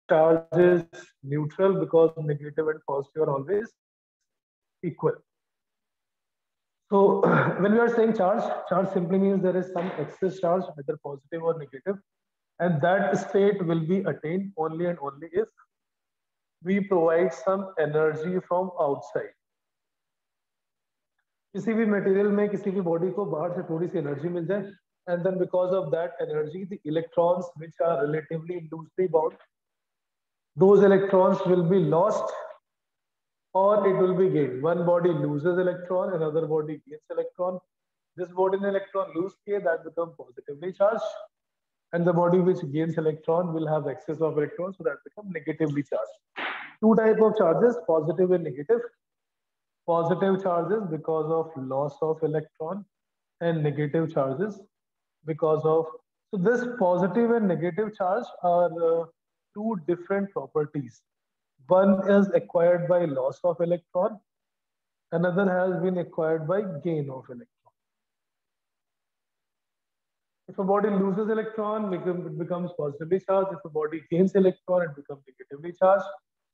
charge is neutral because negative and positive are always equal. So when we are saying charge simply means there is some excess charge, either positive or negative, and that state will be attained only and only if we provide some energy from outside. किसी भी material में किसी भी body को बाहर से थोड़ी सी energy मिल जाए, and then because of that energy the electrons which are relatively loosely bound, those electrons will be lost or it will be gained. One body loses electron, another body gains electron. This body and electron lose k, that become positively charged, and the body which gains electron will have excess of electrons, so that become negatively charged. Two type of charges, positive and negative. Positive charges because of loss of electron, and negative charges because of, so this positive and negative charge are two different properties. One is acquired by loss of electron, another has been acquired by gain of electron. If a body loses electron, it becomes positively charged. If a body gains electron, it becomes negatively charged.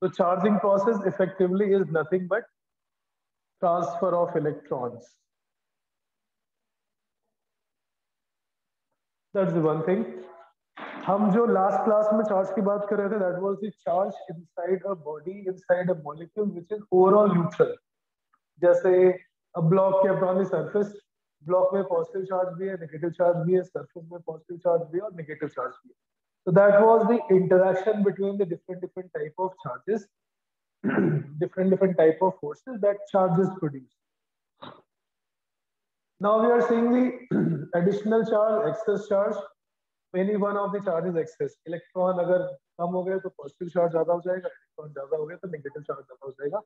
So charging process effectively is nothing but transfer of electrons. That's the one thing. हम जो last class में charge की बात कर रहे थे, that was the charge inside a body, inside a molecule which is overall neutral. जैसे a block के अपॉन द सरफेस, ब्लॉक में पॉजिटिव चार्ज भी है, नेगेटिव चार्ज भी है, सरफेस में पॉजिटिव चार्ज भी है और नेगेटिव चार्ज भी है. So that was the interaction between the different type of charges, different type of forces that charges produce. Now we are seeing the additional charge, excess charge. Any one of the charges excess. Electron अगर कम हो गए तो positive charge ज्यादा हो जाएगा, electron ज्यादा हो गए तो नेगेटिव चार्ज ज्यादा हो जाएगा.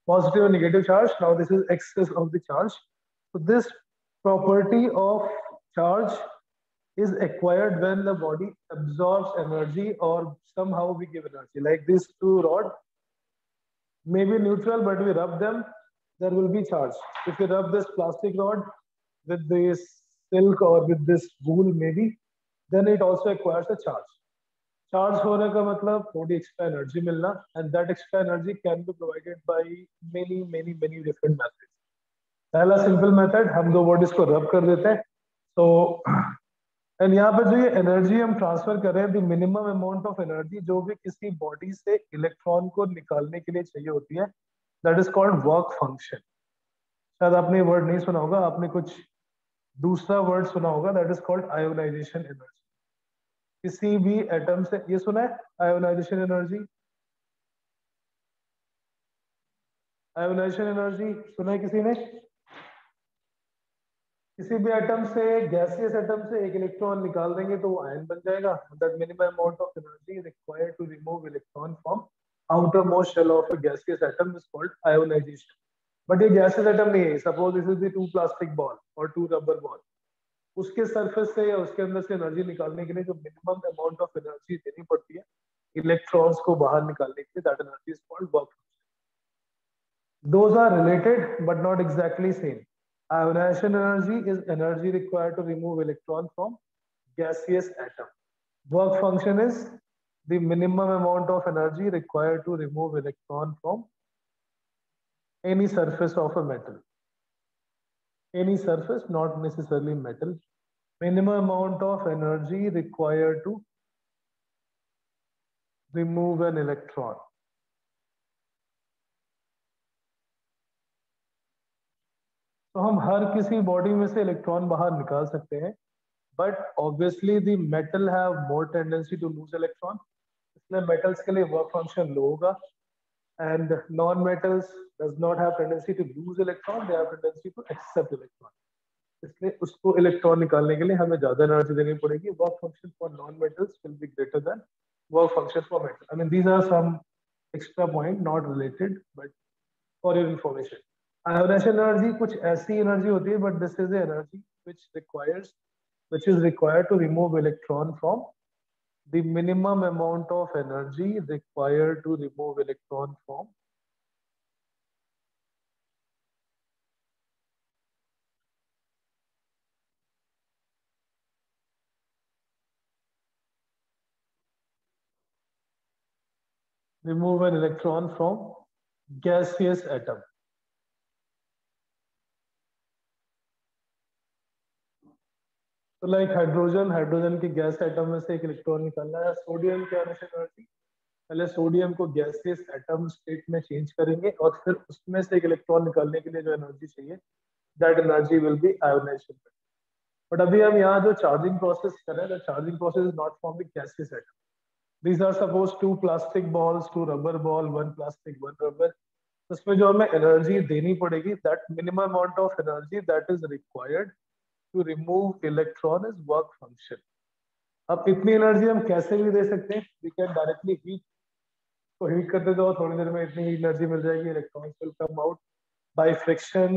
Positive and negative charge. Now this is excess of the charge. So this property of charge is acquired when the body absorbs energy or somehow we give energy. Like these two rods may be neutral, but we rub them, there will be charge. If you rub this plastic rod with this silk or with this wool maybe, then it also acquires a charge. Charge होने का मतलब थोड़ी extra energy मिलना, and that extra energy can be provided by many different methods. पहला simple method, हम दो bodies को rub कर देते हैं. So and यहाँ पे जो ये energy हम transfer कर रहे हैं, the minimum amount of energy जो भी किसी body से electron को निकालने के लिए चाहिए होती है, that is called work function. शायद आपने ये word नहीं सुना होगा, आपने कुछ दूसरा word सुना होगा, that is called ionization energy. किसी भी एटम से, ये सुना है आयोनाइजेशन एनर्जी? आयोनाइजेशन एनर्जी सुना है किसी ने? किसी भी एटम से, गैसियस एटम से एक इलेक्ट्रॉन निकाल देंगे तो वो आयन बन जाएगा. That minimum amount of energy required to remove electron from outermost shell of a gaseous atom is called ionisation. But ये गैसियस एटम नहीं है. Suppose this is the two plastic ball और टू रबर बॉल. उसके surface से या उसके अंदर से एनर्जी निकालने के लिए जो मिनिमम अमाउंट ऑफ एनर्जी देनी पड़ती है इलेक्ट्रॉन्स को बाहर निकालने के लिए, that energy is called work. Those are related but not exactly same. Ionisation energy is energy required to remove electron from gaseous atom. Work function is the minimum amount of energy required to remove electron from any surface of a metal. Any surface, not necessarily metal. Minimum amount of energy required to remove an electron. तो हम हर किसी body में से electron बाहर निकाल सकते हैं, but obviously the metal have more tendency to lose electron, इसलिए मेटल्स के लिए वर्क फंक्शन लो होगा. And non metals does not have tendency to lose electron, they have tendency to accept electron. इसलिए उसको इलेक्ट्रॉन निकालने के लिए हमें ज्यादा एनर्जी देनी पड़ेगी. Work function for non metals will be greater than work function for metal. I mean these are some extra point not related, but for your information. Ionisation energy कुछ ऐसी एनर्जी होती है, but this is the energy which is required to remove electron from the minimum amount of energy required to remove electron from remove an electron from gaseous atom. तो like hydrogen के gas atom में से एक electron निकालना है. Sodium की energy, पहले sodium को गैसियस एटम स्टेट में चेंज करेंगे और फिर उसमें से एक इलेक्ट्रॉन निकालने के लिए जो एनर्जी चाहिए, that energy will be ionisation. But अभी हम यहाँ जो चार्जिंग प्रोसेस कर रहे हैं, charging process is not forming gaseous atom. These are suppose 2 plastic balls, 2 rubber ball, 1 plastic, 1 rubber. उसमें जो हमें एनर्जी देनी पड़ेगी, that minimum amount of energy that is required to remove electron is work function. अब इतनी energy हम कैसे भी दे सकते हैं? We can directly heat. तो हीट करते जाओ, थोड़ी देर में इतनी एनर्जी मिल जाएगी. Electrons will come out by friction,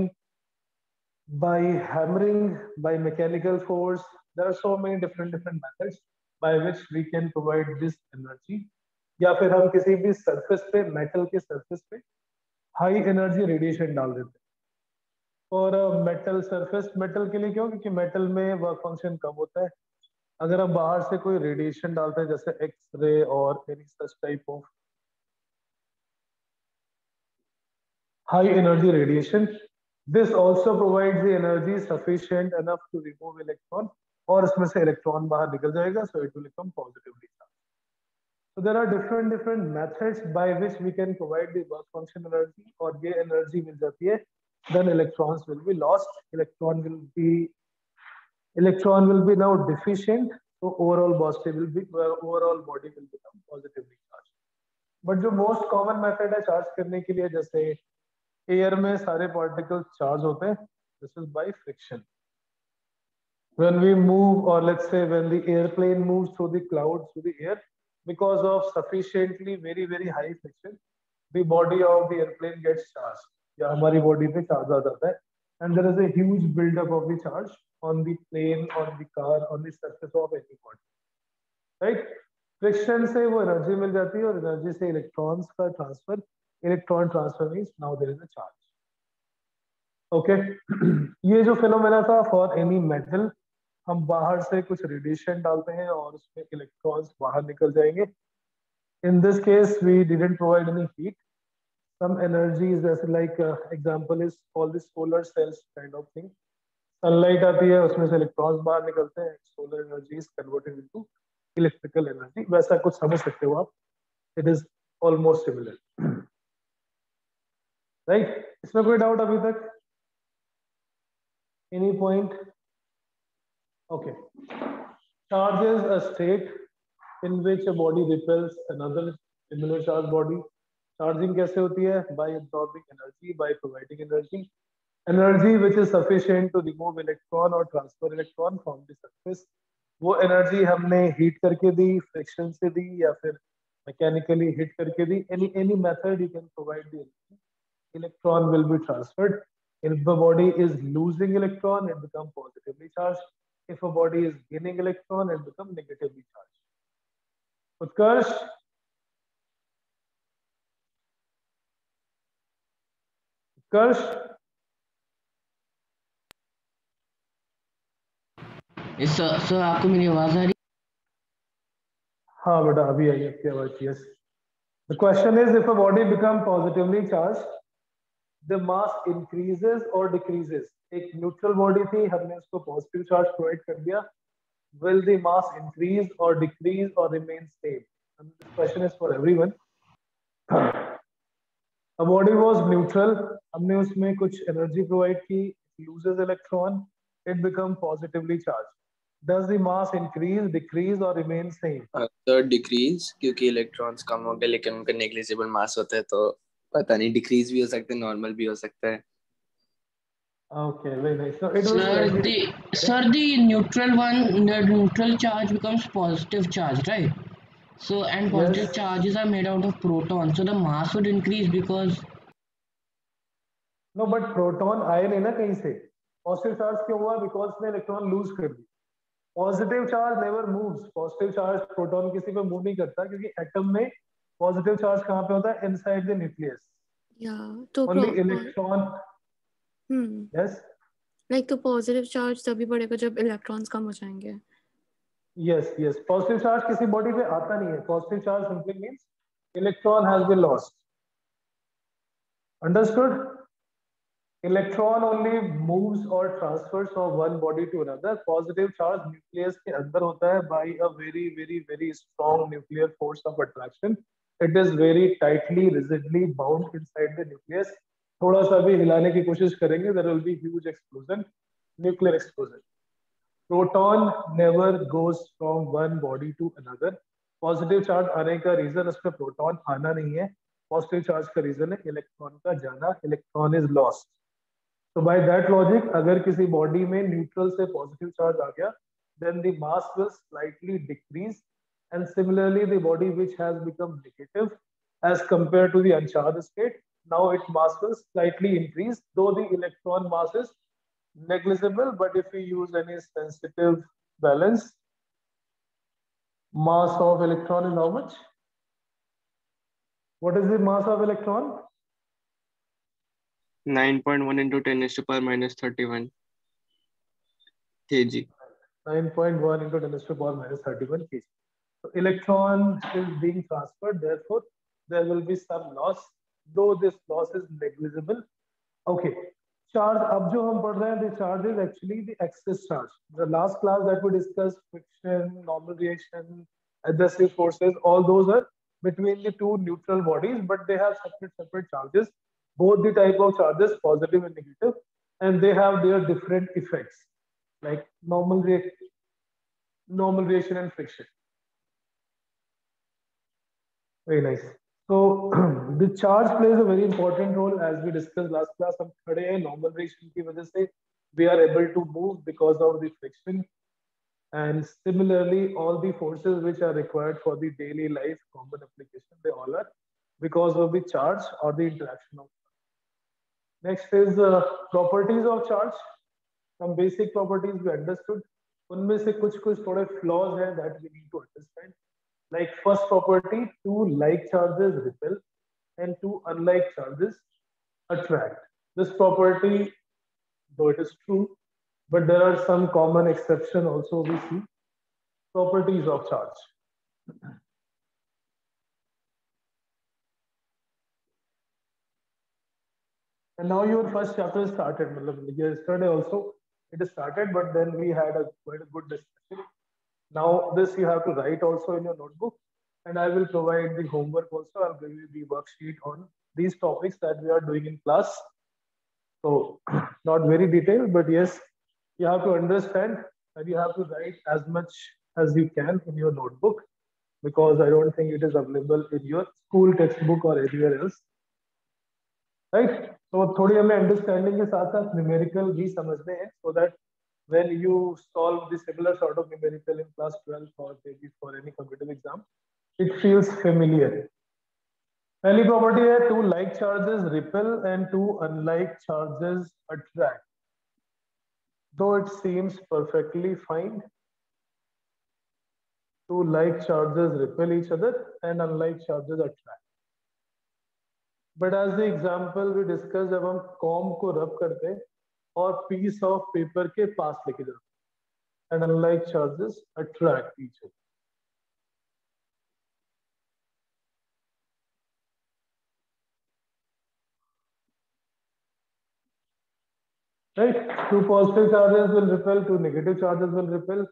by hammering, by mechanical force. There are so many different methods by which we can provide this energy. या फिर हम किसी भी सरफेस पे, मेटल के सरफेस पे हाई एनर्जी रेडिएशन डाल देते हैं. और मेटल सरफेस, मेटल के लिए क्यों? क्योंकि मेटल में वर्क फंक्शन कम होता है. अगर हम बाहर से कोई रेडिएशन डालते हैं जैसे एक्स-रे और any such type of high energy radiation, this also provides the energy sufficient enough to remove electron, और इसमें से इलेक्ट्रॉन बाहर निकल जाएगा, so it will become positively charged. So there are different methods by which we can provide the work function energy, और ये energy मिल जाती है, then electrons will be lost, electron will be now deficient, so overall body will become positively charged. But जो most common method है charge करने के लिए, जैसे एयर में सारे पार्टिकल्स चार्ज होते हैं, this is by friction. When we move, or let's say when the airplane moves through the clouds, through the air, because of sufficiently very high friction, the body of the airplane gets charged. या हमारी body पे charge आ जाता है, and there is a huge buildup of the charge on the plane, on the car, on the surface of any body. Right? Friction से वो energy मिल जाती है, और एनर्जी से इलेक्ट्रॉन्स का transfer. Electron transfer means now there is a charge. Okay. ये जो phenomena था फॉर एनी मेटल, हम बाहर से कुछ रेडिएशन डालते हैं और उसमें इलेक्ट्रॉन्स बाहर निकल जाएंगे. In this case we didn't provide any heat. Some energies, जैसे like example is all this solar cells kind of thing. Sunlight आती है, उसमें से इलेक्ट्रॉन्स बाहर निकलते हैं, solar energy is converted into electrical energy. वैसा कुछ समझ सकते हो आप. It is almost similar. Right? इसमें कोई डाउट अभी तक? Any point? Okay. Charge is a state in which a body repels another similar charged body. Charging कैसे होती है? By absorbing energy, by providing energy. Energy which is sufficient to remove electron or transfer electron from the surface. वो energy हमने heat करके दी, friction से दी, या फिर mechanically hit करके दी. Any method you can provide the energy. Electron will be transferred. If the body is losing electron, it becomes positively charged. If a body is gaining electron, it becomes negatively charged. Utkarsh? Utkarsh? Yes, sir, आपको मेरी आवाज आ रही? हाँ बेटा, अभी आई आपकी आवाज. Yes. The question is, if a body becomes positively charged, the mass increases or decreases. एक न्यूट्रल बॉडी थी, हमने उसको पॉजिटिव चार्ज प्रोवाइड कर दिया. Will the mass increase or decrease or remain same? And this question is for everyone. A body was neutral, हमने उसमें कुछ energy provide की, loses electron, it become positively charged. Does the mass increase, decrease or remain same? तो decrease, क्योंकि electrons कम हो गए, लेकिन उनका नेग्लिजिबल मास होता है, तो पता नहीं, डिक्रीज भी हो सकता है, नॉर्मल भी हो सकता है. Okay, very nice. So it was Sir, the neutral charge becomes positive charge, right? So, and positive yes. charges are made out of protons, so the mass would increase because. No, but proton आए नहीं ना कहीं से. Positive charge क्यों हुआ? Because ने electron lose कर दी. Positive charge never moves. Positive charge proton किसी पे मूव नहीं करता, क्योंकि एटम में पॉजिटिव चार्ज कहाँ पे होता है? Inside the nucleus. तो ओनली इलेक्ट्रॉन. यस. लाइक तो पॉजिटिव चार्ज तभी बढ़ेगा जब इलेक्ट्रॉन्स कम हो जाएंगे. यस. पॉजिटिव चार्ज किसी बॉडी पे आता नहीं है. Positive charge simply means electron has been lost. Understood? Electron only moves or transfers from one body to another. Positive charge nucleus के अंदर होता है by a very strong nuclear force of attraction. It is very tightly, rigidly bound inside the nucleus. थोड़ा सा भी हिलाने की कोशिश करेंगे, there will be huge explosion, nuclear explosion. Proton never goes from one body to another. Positive charge आने का reason उसमें proton आना नहीं है. Positive charge का reason है electron का जाना. Electron is lost. So by that logic, अगर किसी body में neutral से positive charge आ गया, then the mass will slightly decrease, and similarly the body which has become negative as compared to the uncharged state, now its mass will slightly increase, though the electron mass is negligible. But if we use any sensitive balance, mass of electron is how much? What is the mass of electron? 9.1 into 10 raised to power minus 31 kg. 9.1 into 10 raised to power minus 31 kg. So electron is being transferred, therefore there will be some loss, though this loss is negligible. Okay, charge अब जो हम पढ़ रहे हैं, the charge is actually the excess charge. The last class that we discussed, friction, normal reaction, adhesive forces, all those are between the two neutral bodies, but they have separate charges. Both the type of charges, positive and negative, and they have their different effects, like normal reaction and friction. Very nice. So the charge plays a very important role, as we discussed last class. हम खड़े हैं normal reaction की वजह से we are able to move because of the friction, and similarly all the forces which are required for the daily life common application, they all are because of the charge or the interaction of. Next is properties of charge. Some basic properties we understood. उनमें से कुछ थोड़े flaws हैं that we need to understand. Like first property, two like charges repel and two unlike charges attract. This property, though it is true, but there are some common exception also we see. Properties of charge. And now your first chapter is started. Yesterday also it is started, but then we had quite a good discussion. Now this you have to write also in your notebook, and I will provide the homework also. I'll give you the worksheet on these topics that we are doing in class. So not very detailed, but yes, you have to understand and you have to write as much as you can in your notebook, because I don't think it is available in your school textbook or anywhere else. Right? So थोड़ी हमें understanding के साथ साथ numerical भी समझने हैं, so that when you solve the similar sort of numerical in class 12 or maybe for any competitive exam, it feels familiar. पहली property है two like charges repel and two unlike charges attract. Though it seems perfectly fine, two like charges repel each other and unlike charges attract. But as the example we discussed, जब हम comb को rub करते हैं और piece of paper के पास लेके जाते हैं, and unlike charges attract each other. Right? Two positive charges will repel, two negative charges will repel.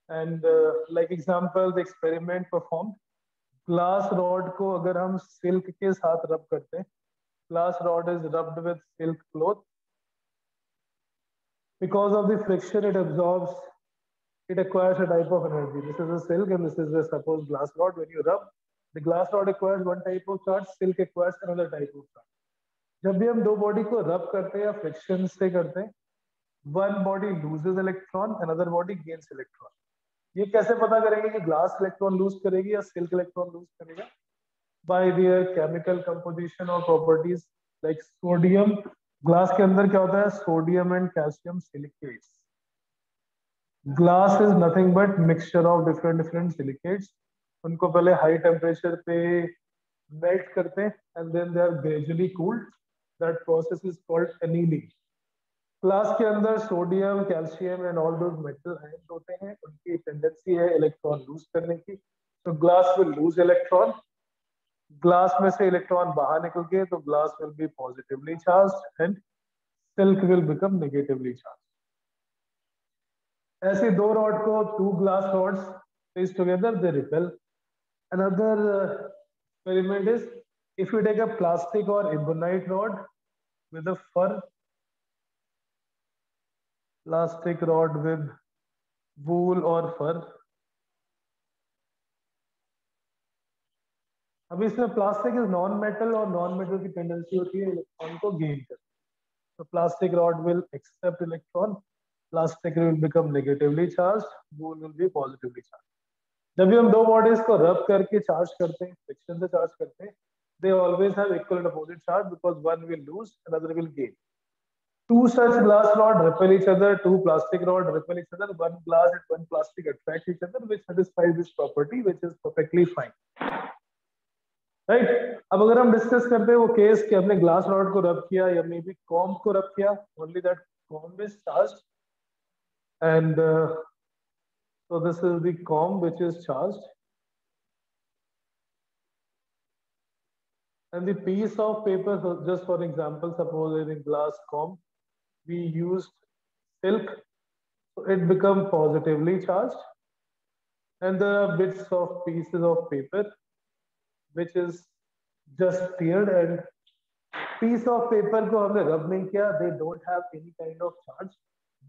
And like example, the experiment performed. Glass rod को अगर हम silk के साथ rub करते हैं, glass rod is rubbed with silk cloth. Because of the friction, it absorbs, it acquires a type of energy. This is a silk and this is a suppose glass rod. When you rub, the glass rod acquires one type of charge, silk acquires another type of charge. जब भी हम दो body को रब करते हैं या friction से करते हैं, one body loses electron, another body gains electron. ये कैसे पता करेंगे कि ग्लास इलेक्ट्रॉन लूज करेगी या सिल्क इलेक्ट्रॉन लूज करेगा? By their chemical composition or properties, like sodium. Glass के अंदर क्या होता है? Sodium and calcium silicates. Glass is nothing but mixture of different silicates. उनको पहले हाई टेम्परेचर पे मेल्ट करते हैं and then they are gradually cooled. That process is called annealing. Glass के अंदर sodium, calcium and all those metal ions होते हैं. उनकी टेंडेंसी है इलेक्ट्रॉन लूज करने की. तो glass will lose electron glass में से इलेक्ट्रॉन बाहर निकल के तो glass will be positively charged and silk will become negatively charged. ऐसे दो रॉड को, two glass rods placed together, they repel. Another experiment is if you take a plastic or ebonite rod with a fur, plastic rod with wool or fur. अब इसमें plastic is non metal और non metal की tendency होती है electron को gain करने. तो plastic rod will accept electron, plastic will become negatively charged, wool will be positively charged. जब भी हम दो बॉडीज को रब करके चार्ज करते हैं, फ्रिक्शन से चार्ज करते हैं, they always have equal and opposite charge because one will lose, another will gain. Two such glass rods repel each other, two plastic rods repel each other, one glass and one plastic attract each other, which satisfies this property, which is perfectly fine. Right? अब अगर हम discuss करते हैं वो case कि हमने glass rod को रब किया या मे बी कॉम्ब को रब किया, only that comb is charged and so this is the comb which is charged. And the piece of paper, so just for example, suppose in a glass comb, we used silk, so it become positively charged. And there are bits of pieces of paper which is just teared and piece of paper को हमने rub नहीं किया, they don't have any kind of charge.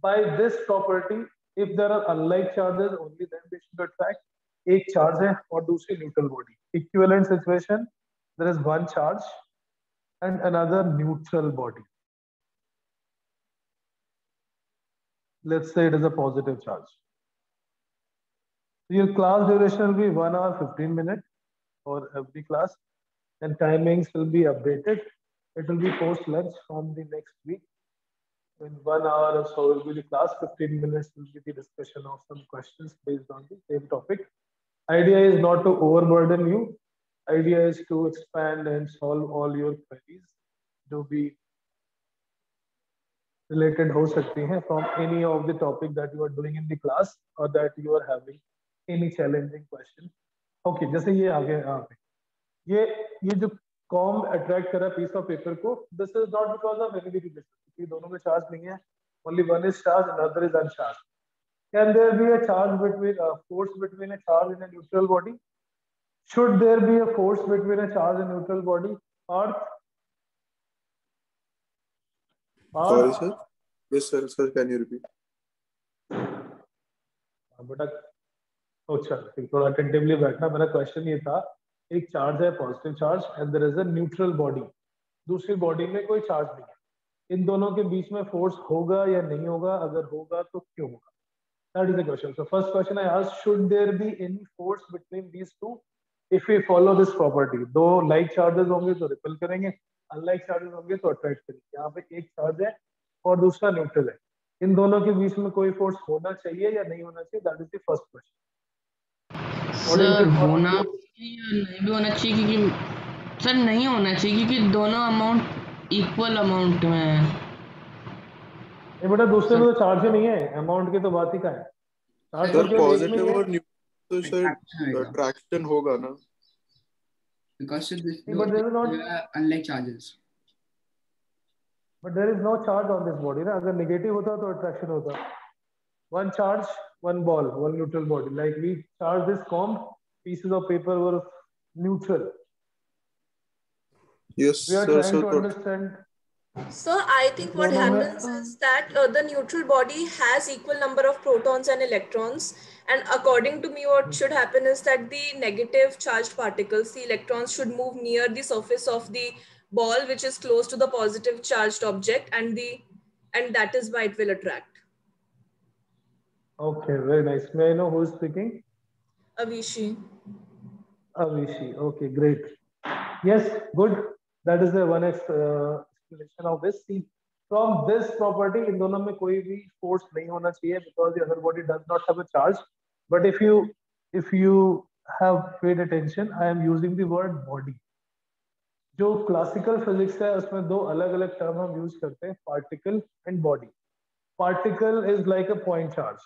By this property, if there are unlike charges, only then they should attract. एक charge है और दूसरी neutral body. Equivalent situation, there is one charge and another neutral body. Let's say it is a positive charge. Your class duration will be 1 hour 15 minutes for every class, and timings will be updated. It will be post lunch from the next week. In 1 hour or so will be the class. 15 minutes will be the discussion of some questions based on the same topic. Idea is not to overburden you. Idea is to expand and solve all your queries जो भी related हो सकती हैं from any of the topic that you are doing in the class or that you are having any challenging question. Okay, जैसे ये आ गया यहाँ पे, ये जो comb attract करा piece of paper को, this is not because of any difference. क्योंकि दोनों में charge नहीं है, only one is charged, another is uncharged. Can there be a charge between force between a charge and a neutral body? Should there be a force between a charge and neutral body? Earth? Sorry, sir. Yes, sir. Sir, can you repeat? बेटा अच्छा थोड़ा attentively बैठना. मेरा question ये था, एक charge है positive charge and there is a neutral body, दूसरी बॉडी में कोई चार्ज नहीं है, इन दोनों के बीच में फोर्स होगा या नहीं होगा, अगर होगा तो क्यों होगा? That is the question. So first question I asked, should there be any force between these two if we follow this property? दो like charges होंगे तो repel करेंगे, unlike charges होंगे तो attract करेंगे. यहाँ पे एक चार्ज है और दूसरा न्यूट्रल है, इन दोनों के बीच में कोई फोर्स होना चाहिए या नहीं होना चाहिए? That is the first question. Sir होना चाहिए या नहीं भी होना चाहिए, क्योंकि सर नहीं होना चाहिए क्योंकि दोनों अमाउंट इक्वल अमाउंट में है. ये बेटा दूसरे में तो चार्ज ही नहीं है, अमाउंट की तो बात ही का है. चार्ज सर तो केवल एक में पॉजिटिव ही है. और न्यूट्रल तो सर अट्रैक्शन होगा ना, because this But there is not, unlike charges. but there is no charge on this body ना. अगर नेगेटिव होता तो अट्रैक्शन होता. One charge, one ball, one neutral body. Like we charge this comb, pieces of paper were neutral. yes We are sir. trying So to understand. So I think what दोनों में happens is that the neutral body has equal number of protons and electrons, and according to me what should happen is that the negative charged particles, the electrons, should move near the surface of the ball which is close to the positive charged object, and that is why it will attract. Okay, very nice. May I know who is speaking? Avishi. Avishi. Okay, great. Yes, good. That is the one explanation of this. See, from this property, in दोनों में कोई भी force नहीं होना चाहिए because the other body does not have a charge. But if you have paid attention, I am using the word body. जो classical physics है उसमें दो अलग अलग टर्म हम यूज करते हैं, particle and body. Particle is like a point charge.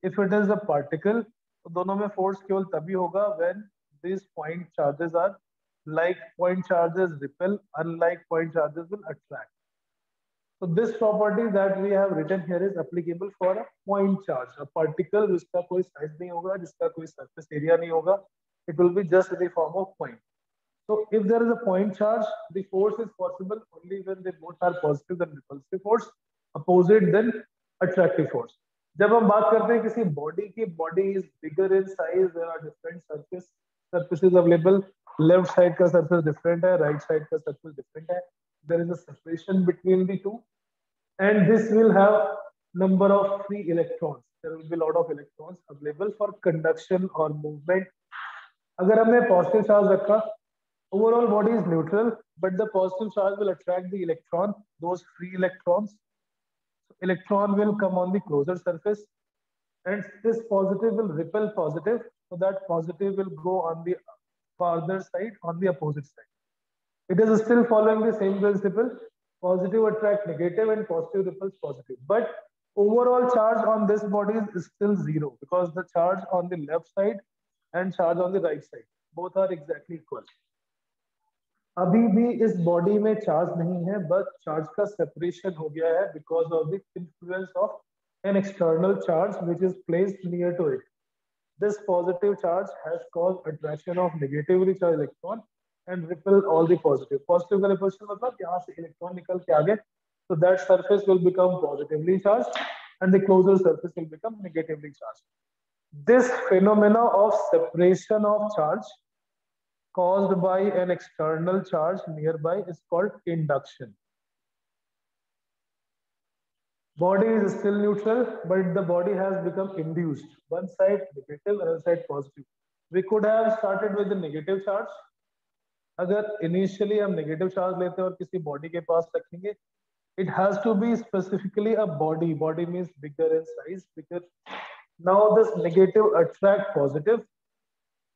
If it is a particle तो दोनों में फोर्स केवल तभी होगा when these point charges are like point charges repel, unlike point charges will attract. So this property that we have written here is applicable for a point charge, a particle जिसका कोई size नहीं होगा, जिसका कोई surface area नहीं होगा, it will be just in the form of point. So if there is a point charge, the force is possible only when they both are positive than repulsive force, opposite than attractive force. जब हम बात करते हैं किसी body की, body is bigger in size, there are different surfaces available, left side का surface different है, right side का surface different है, there is a separation between the two, and this will have number of free electrons. There will be a lot of electrons available for conduction or movement. अगर हमने positive charge रखा, overall body is neutral, but the positive charge will attract the electron, those free electrons. Electron will come on the closer surface, and this positive will repel positive, so that positive will go on the farther side, on the opposite side. It is still following the same principle. Positive attract negative and positive repels positive, but overall charge on this body is still zero, because the charge on the left side and charge on the right side both are exactly equal. अभी भी इस body में charge नहीं है, but charge का separation हो गया है because of the influence of an external charge which is placed near to it. This positive charge has caused attraction of negatively charge electron and repel all the positive. Positive का repulsion मतलब यहाँ से electron निकल के आगे, so that surface will become positively charged and the closer surface will become negatively charged. This phenomena of separation of charge caused by an external charge nearby is called induction. Body is still neutral, but the body has become induced. One side negative, other side positive. We could have started with the negative charge. अगर initially हम negative charge लेते हैं और किसी body के पास रखेंगे, it has to be specifically a body. Body means bigger in size, bigger. Now this negative attract positive.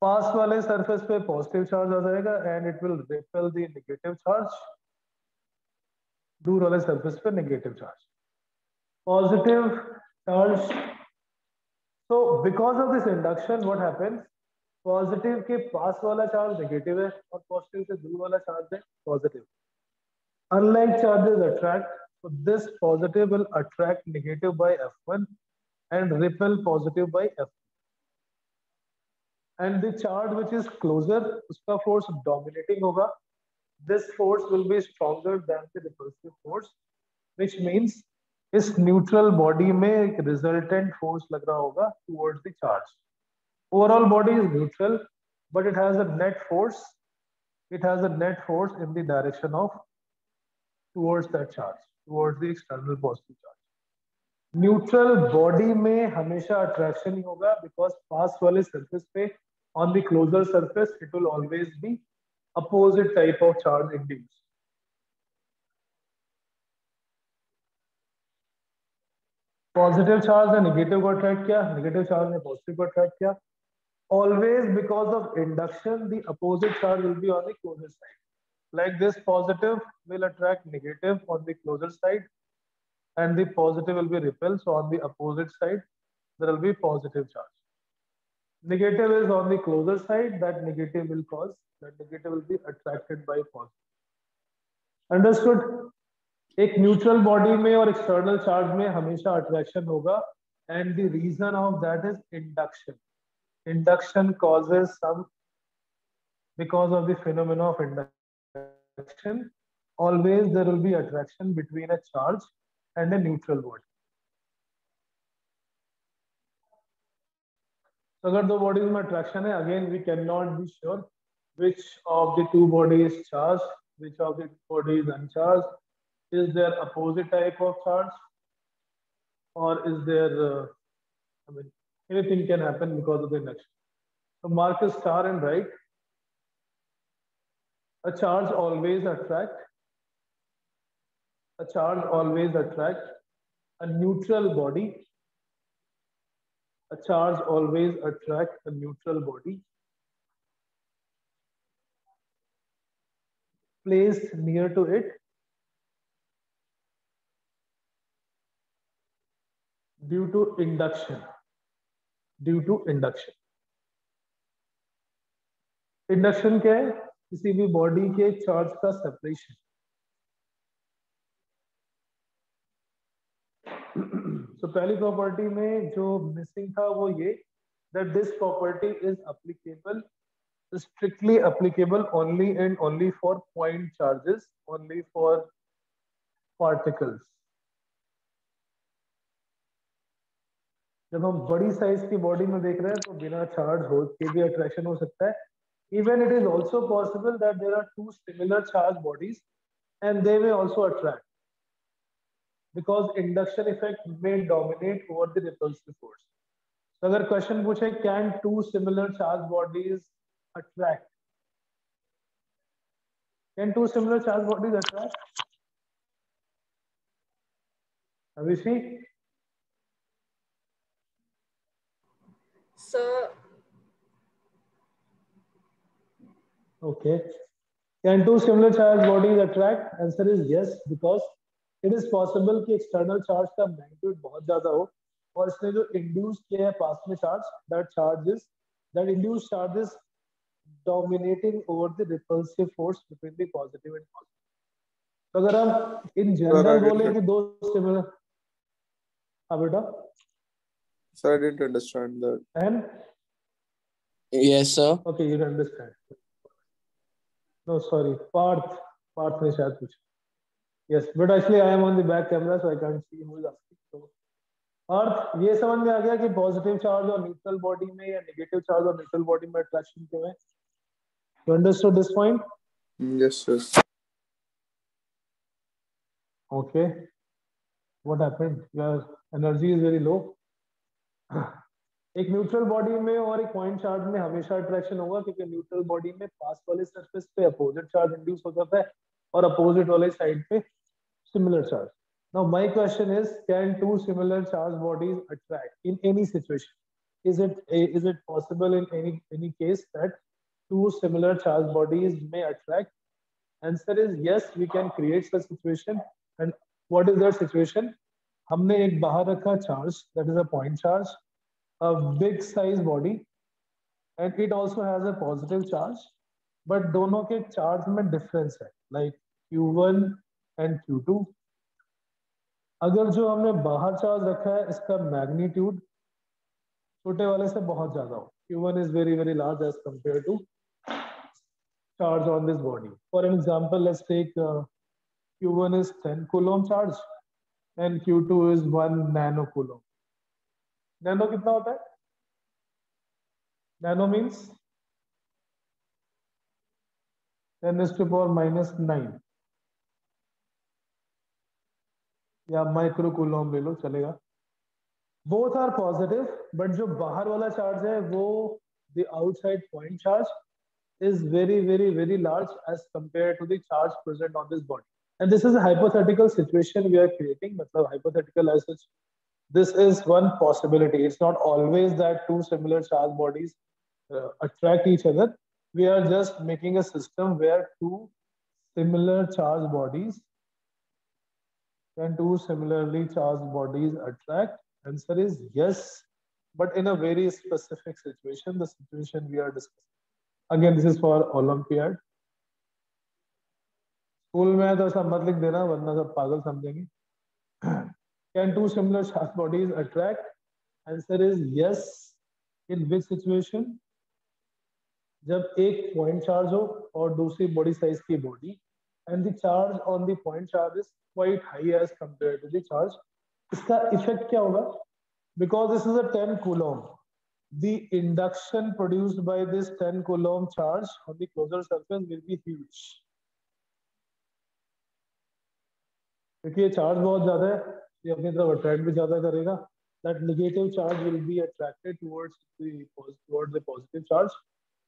पास वाले surface पे पॉजिटिव चार्ज आ जाएगा and it will repel the negative charge. दूर वाले सरफेस पे negative charge, positive charge. So because of this induction what happens, positive के पास वाला charge negative है और पॉजिटिव से दूर वाला चार्ज है positive. Unlike charges attract, so this positive will attract negative by F1 and repel positive by F2. And the charge which is closer, उसका force dominating होगा. This force will be stronger than the repulsive force, which means इस neutral body में एक resultant force लग रहा होगा towards the charge. Overall body is neutral, but it has a net force. It has a net force in the direction of towards that charge, towards the external positive charge. Neutral body में हमेशा attraction ही होगा, because पास वाले surface पे on the closer surface it will always be opposite type of charge induced. Positive charge ने negative को attract किया, negative charge ने positive को अट्रैक्ट किया. Always because of induction the opposite charge will be on the closer side. Like this, positive will attract negative on the closer side, and the positive will be repelled. So on the opposite side, there will be positive charge. Negative is on the closer side. That negative will be attracted by positive. Understood? एक neutral body में और external charge में हमेशा attraction होगा, and the reason of that is induction. Induction causes some, because of the phenomena of induction. Always there will be attraction between a charge and a neutral body. So अगर दो bodies में attraction है, again we cannot be sure which of the two bodies is charged, which of the body is uncharged. Is there opposite type of charge, or is there anything can happen because of the induction. So mark a star and write. A charge always attract a neutral body. A charge always attract a neutral body placed near to it due to induction. Induction क्या है? किसी भी body के charge का separation. तो पहली property में जो मिसिंग था वो ये, that this property is applicable, strictly applicable only and only for point charges, only for particles. जब हम बड़ी साइज की बॉडी में देख रहे हैं तो बिना चार्ज हो के भी अट्रैक्शन हो सकता है. Even it is also possible that there are two similar charged bodies and they may also attract, because induction effect may dominate over the repulsive force. तो अगर क्वेश्चन पूछे can two similar charged bodies attract? Can two similar charged bodies attract? Abhishi? Sir. Okay. Can two similar charged bodies attract? Answer is yes, because it is possible कि external charge का magnitude बहुत ज़्यादा हो और इसने जो induce किया है पास में charge, that induced charge is dominating over the repulsive force between the positive and positive. तो अगर हम in general बोले कि दो similar, हाँ बेटा? Sir, I didn't understand that. And Yes, sir. okay, you understand. No, sorry, Parth ने शायद पूछा. Yes, but actually I am on the back camera, so I can't see who is asking. So, Parth, ये समझ में आ गया कि positive charge और न्यूट्रल बॉडी में या नेगेटिव चार्ज और न्यूट्रल बॉडी में अट्रैक्शन क्यों है? You understood this point? Yes, sir. Okay. What happened? Your energy is very low. एक न्यूट्रल बॉडी में और एक पॉइंट चार्ज में हमेशा अट्रैक्शन होगा, क्योंकि न्यूट्रल बॉडी में पास वाले सरफेस पे अपोजिट चार्ज इंड्यूस हो जाता है और अपोजिट वाले साइड पे similar charge. Now my question is, can two similar charge bodies attract in any situation? is it possible in any case that two similar charge bodies may attract? Answer is yes, we can create such situation. And what is that situation? हमने एक बाहर रखा charge, that is a point charge, a big size body, and it also has a positive charge, but दोनों के charge में difference है, like Q1 and Q2. अगर जो हमने बाहर charge रखा है इसका magnitude छोटे वाले से बहुत ज्यादा हो, Q1 is very large as compared to charge on this body. For an example, let's take Q1 is 10 coulomb charge and Q2 is 1 nano coulomb. Nano कितना होता है? Nano means 10 raised to power minus 9 या micro Coulomb ले लो चलेगा. Both are positive, but जो बाहर वाला charge है वो the outside point charge is very large as compared to the charge present on this body. And this is a hypothetical situation we are creating. मतलब hypothetical as such, this is one possibility. It's not always that two similar charge bodies attract each other. We are just making a system where two similar charge bodies can two similarly charged bodies attract. Answer is yes, but in a very specific situation, the situation we are discussing. Again, this is for Olympiad. School में तो सब मत लिख देना वरना सब पागल समझेंगे. Can two similar charged bodies attract? Answer is yes. In which situation? जब एक point charge हो और दूसरी body size की body, and the charge on the point charge is quite high as compared to the charge. इसका effect क्या होगा? Because this is a 10 coulomb. The induction produced by this 10 coulomb charge on the closer surface will be huge. क्योंकि ये charge बहुत ज्यादा है, ये अपनी तरफ अट्रैक्ट भी ज्यादा करेगा. That negative charge will be attracted towards the positive charge.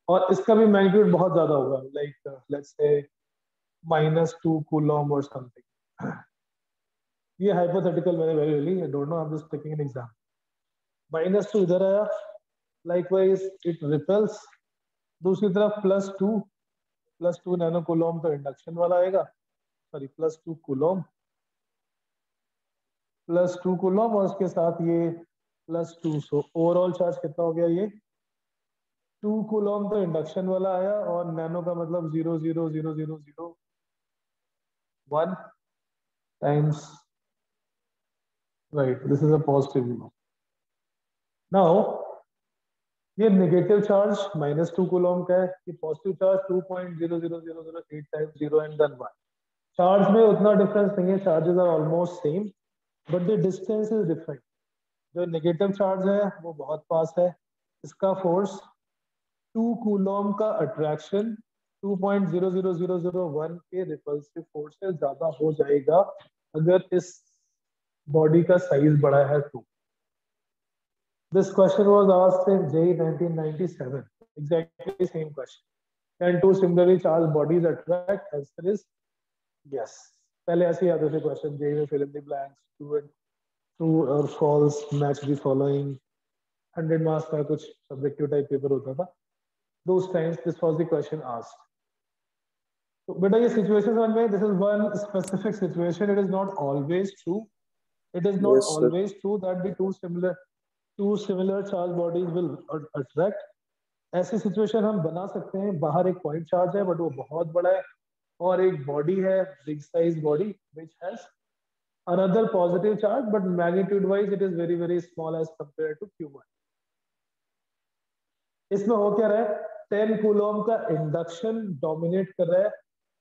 और इसका भी मैग्नीट्यूड बहुत ज्यादा होगा, like let's say -2 coulomb or something. ये hypothetical मैंने very really, I don't know, I'm just taking an example. -2 इधर आया, likewise it repels. दूसरी तरफ +2 नैनो कूलॉम तो इंडक्शन वाला आएगा, सॉरी +2 कूलॉम और उसके साथ ये +2. सो ओवरऑल चार्ज कितना हो गया? ये 2 कूलम तो इंडक्शन वाला आया और नैनो का मतलब 0.00001 times, right, this is a positive coulomb. Now ये नेगेटिव चार्ज -2 कूलम का है, ये positive charge 2.00008 times 0 and then 1। Charge में उतना डिफरेंस नहीं है, charges are almost same but the distance is different. जो नेगेटिव चार्ज है वो बहुत पास है, इसका फोर्स 2 कूलम का अट्रैक्शन 2.00001 के रिपल्सिव फोर्स से ज्यादा हो जाएगा अगर इस बॉडी का साइज बड़ा है तो। This question was asked in JEE 1997. Exactly same question. Can two similarly charged bodies attract? Answer is yes. पहले ऐसे ही आते थे क्वेश्चन JEE में, fill in the blanks, true or false, match the following, 100 marks का कुछ subjective type paper होता था. Those times this was the question asked. तो बेटा ये situations में, this is one specific situation. It is not always true. It is not always true that the two similar charged bodies will attract. ऐसी situation हम बना सकते हैं, बाहर एक पॉइंट चार्ज है बट वो बहुत बड़ा है और एक बॉडी है big size body which has another positive charge but magnitude wise it is very very small as compared to Q1. इसमें हो क्या रहा है, 10 कूलम का इंडक्शन डोमिनेट कर रहा है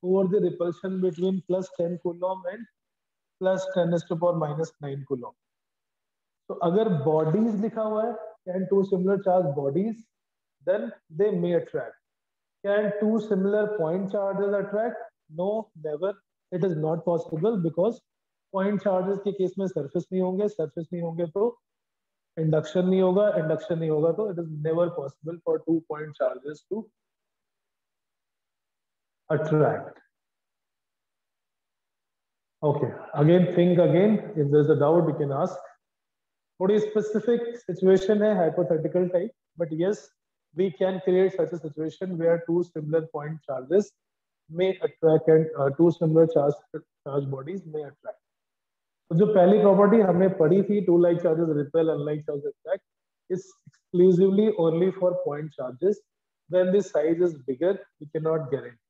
over the repulsion between +10 coulomb and +10⁻⁹ coulomb. तो अगर बॉडीज लिखा हुआ है, can two similar charged bodies, then they may attract. Can two similar point charges attract? No, never. It is not possible because point charges के case में surface नहीं होंगे, surface नहीं होंगे तो induction नहीं होगा, induction नहीं होगा तो it is never possible for 2 point charges to attract. Okay, again think again. If there is a doubt, you can ask. थोड़ी specific situation है, hypothetical type, but yes, we can create such a situation where two similar point charges may attract and two similar charge bodies may attract. तो जो पहली property हमने पढ़ी थी, two like charges repel, unlike charges attract, is exclusively only for point charges. When the size is bigger, we cannot guarantee.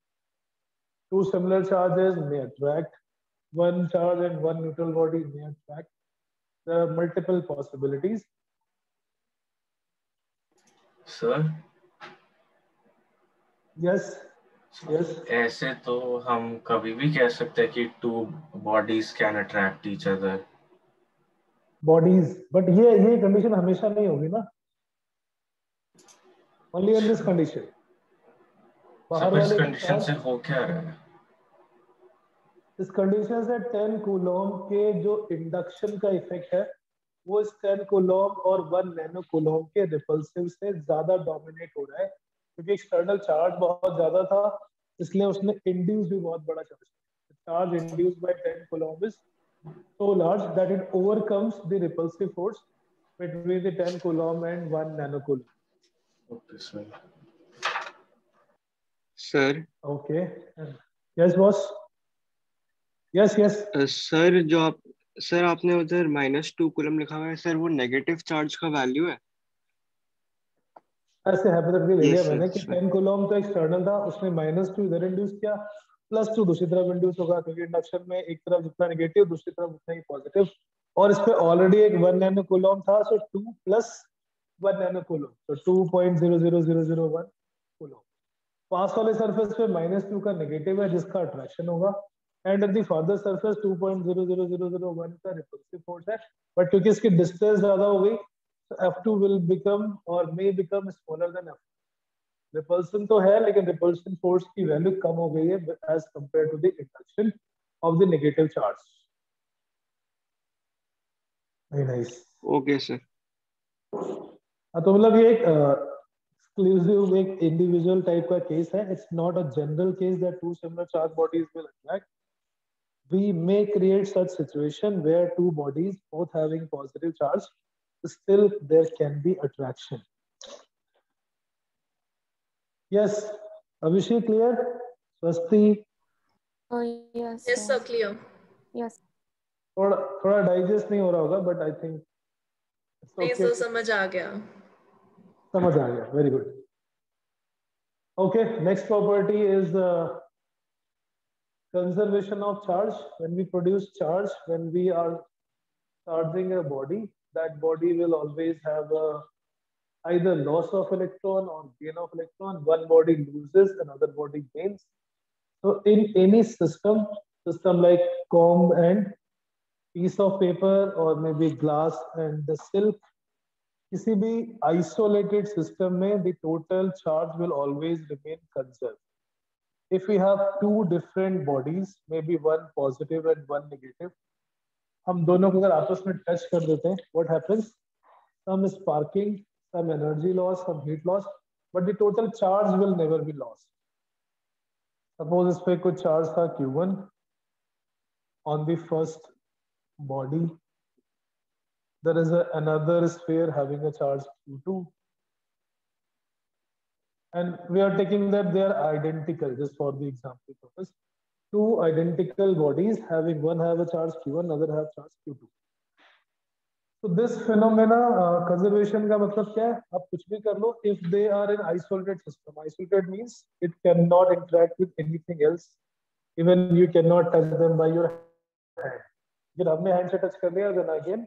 Two similar charges may attract, one charge and one neutral body may attract. There are multiple possibilities. Sir? Yes. Yes. ऐसे तो हम कभी भी कह सकते हैं कि two bodies can attract each other. Bodies, but ये condition हमेशा नहीं होगी ना? Only in this condition. बाहर वाले condition से हो क्या रहा है? इस कंडीशन से 10 कूलम के जो इंडक्शन का इफेक्ट है वो इस 10 कूलम और 1 नैनो कूलम के रिपल्सिव से ज्यादा डोमिनेट हो रहा है क्योंकि एक्सटर्नल चार्ज बहुत ज्यादा था, इसलिए उसने इंड्यूस भी बहुत बड़ा charge induced by 10 coulomb is so large that it overcomes the repulsive force between the 10 coulomb and 1 nanocoulomb. Okay, sir. Sir. Okay. Yes, boss. Yes, yes. Sir जो आप सर आपने उधर -2 कूलम लिखा हुआ है सर, वो नेगेटिव चार्ज का value है? ऐसे हाइपोथेटिकल ले लिया मैंने कि 10 कूलम तो एक्सटर्नल था, उसने -2 इधर इंड्यूस किया, +2 दूसरी तरफ इंड्यूस होगा क्योंकि इंडक्शन में एक तरफ जितना नेगेटिव दूसरी तरफ उतना ही पॉजिटिव, और इस पे ऑलरेडी एक 1 नैनो कूलम था, सो 2 + 1 नैनो कूलम, तो 2.00001 कूलम। पास वाले सरफेस पे -2 का नेगेटिव है जिसका अट्रैक्शन होगा, and at the further surface 2.00001 का रिपल्सिव फोर्स है, बट क्योंकि इसकी डिस्टेंस ज्यादा हो गई तो F2 will become or may become smaller than F1. Repulsion तो है लेकिन रिपल्सन फोर्स की वैल्यू कम हो गई है as compared to the induction of the negative charge. Very nice. Okay sir. तो मतलब ये एक exclusive एक individual type का केस है. It's not a general case that two similar charge bodies will attract. We may create such situation where two bodies both having positive charge, still there can be attraction. Yes, Abhishek, clear? Swasti? Oh yes. Yes, sir, clear. Yes. थोड़ा digest नहीं हो रहा होगा, but I think नहीं sir, समझ आ गया. समझ आ गया, very good. Okay, next property is the conservation of charge. When we produce charge, when we are charging a body, that body will always have a either loss of electron or gain of electron. One body loses, another body gains. So in any system like comb and piece of paper, or maybe glass and the silk, किसी भी isolated system में the total charge will always remain conserved. If we have two different bodies, maybe one positive and one negative, हम दोनों को अगर आपस में touch कर देते हैं, what happens? Some sparking, some energy loss, some heat loss, but the total charge will never be lost. Suppose इस पे कुछ charge था Q1 on the first body. There is another sphere having a charge Q2, and we are taking that they are identical just for the example purpose. Two identical bodies having one have a charge Q1, another have charge Q2. So this phenomena conservation का मतलब क्या है? आप कुछ भी कर लो, if they are in isolated system. Isolated means it cannot interact with anything else. Even you cannot touch them by your hand. जब हमने hand से touch कर लिया, then again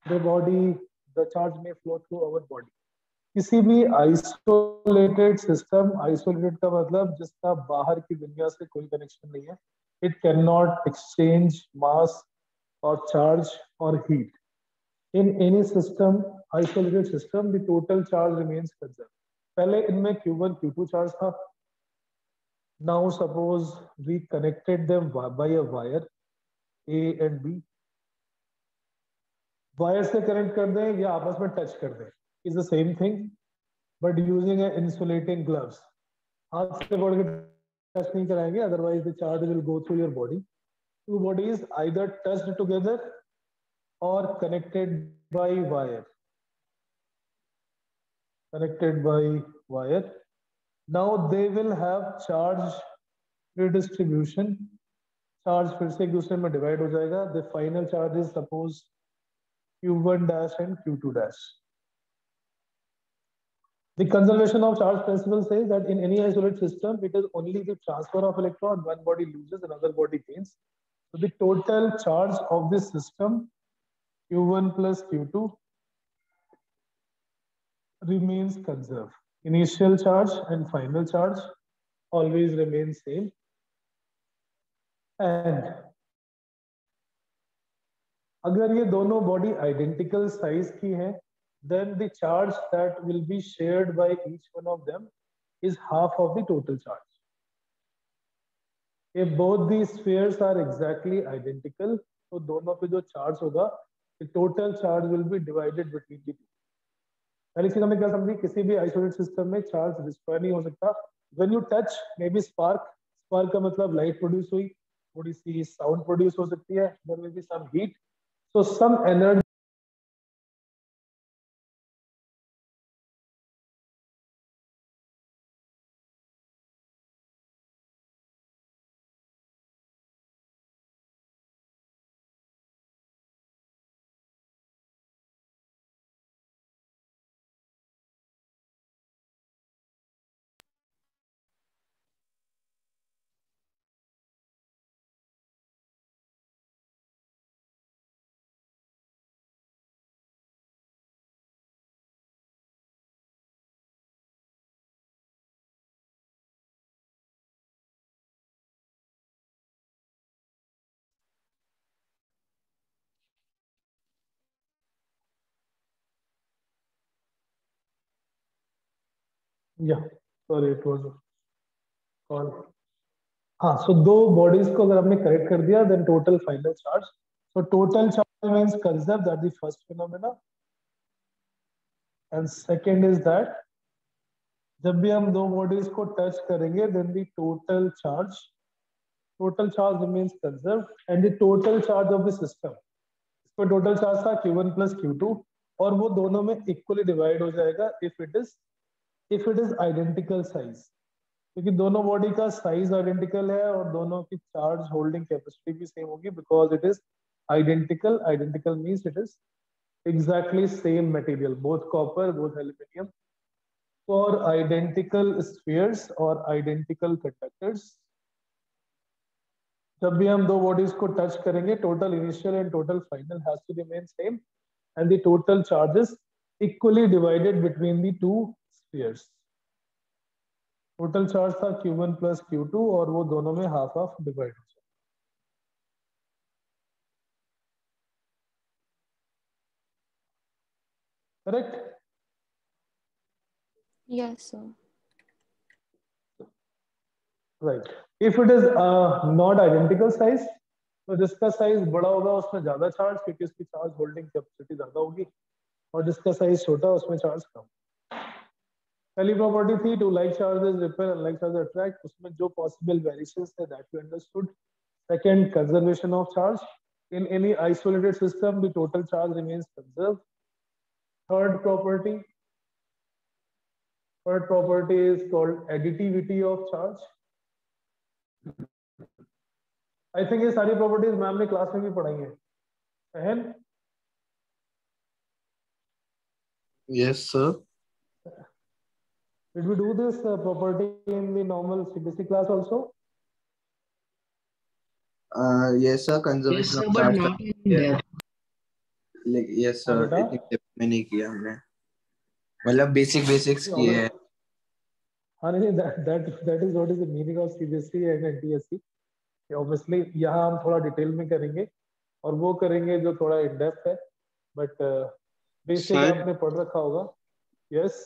the body, the charge may flow through our body. किसी भी isolated system, isolated का मतलब जिसका बाहर की दुनिया से कोई connection नहीं है, it cannot exchange mass or charge or heat. In any system, isolated system, the total charge remains conserved. पहले इनमें Q1, Q2 charge था. Now suppose we connected them by a wire, A and B. Wire से connect कर दें या आपस में touch कर दें, is the same thing, but using an insulating gloves. हाथ से पकड़ के touch नहीं कराएंगे, otherwise the charge will go through your body. Two bodies either touched together or connected by wire. Connected by wire. Now they will have charge redistribution. Charge फिर से एक दूसरे में divide हो जाएगा. The final charge is suppose Q1 dash and Q2 dash. The conservation of charge principle says that in any isolated system, it is only the transfer of electron. One body loses, another body gains. So the total charge of this system, Q1 plus Q2, remains conserved. Initial charge and final charge always remain same. And अगर ये दोनों body identical size की है, then the charge that will be shared by each one of them is half of the total charge. If both these spheres are exactly identical, तो दोनों पे जो charge होगा, the total charge will be divided between the two. पहली चीज हमने क्या समझी, किसी भी isolated system में charge destroy नहीं हो सकता. When you touch, maybe spark का मतलब light produce हुई, थोड़ी सी sound produce हो सकती है, there will be some heat, so some energy Yeah, sorry, it was a call. हाँ, so दो bodies को अगर हमने correct कर दिया, then total final charge. So total charge means conserved, that the first phenomena. And second is that जब भी हम दो bodies को touch करेंगे, then the total charge remains conserved, and the total charge of the system. इसको total charge था Q1 plus Q2, और वो दोनों में equally divide हो जाएगा if it is identical size. क्योंकि दोनों बॉडी का साइज आइडेंटिकल है और दोनों की चार्ज होल्डिंग कैपेसिटी भी सेम होगी, because it is identical means it is exactly same material, both copper both aluminium. for identical spheres or identical conductors, जब भी हम दो bodies को touch करेंगे, total initial and total final has to remain same, and the total charges equally divided between the two spheres. Total charge था Q1 plus Q2 और वो दोनों में half half divide हो जाए. Correct? Yes, sir. Right. If it is not identical size, तो जिसका size बड़ा होगा उसमें ज्यादा चार्ज, क्योंकि उसकी चार्ज होल्डिंग कैपेसिटी ज्यादा होगी, और जिसका साइज छोटा उसमें चार्ज कम. पहली प्रॉपर्टी थी two like charges repel unlike charges attract, उसमें जो पॉसिबल वेरिएशंस थे that we understood. Second, conservation of charge. In any isolated system, the total charge remains conserved. Third property is called additivity of charge. I think ये सारी properties ma'am ने class में भी पढ़ाई हैं. Ahen? Yes, sir. Did we do this property in the normal CBSE class also? Yes, sir. Conservation Yes, of sir, but charge. not in Yeah. depth. Yes, sir. हाँ, बेटा? इतनी depth में नहीं किया हमने. मतलब बेसिक्स किए हैं. हाँ नहीं, that is what is the meaning of CBSE and NTSE. Obviously यहाँ हम थोड़ा डिटेल में करेंगे और वो करेंगे जो थोड़ा इन डेप्थ है, बट बेसिक Sir? आपने पढ़ रखा होगा. Yes.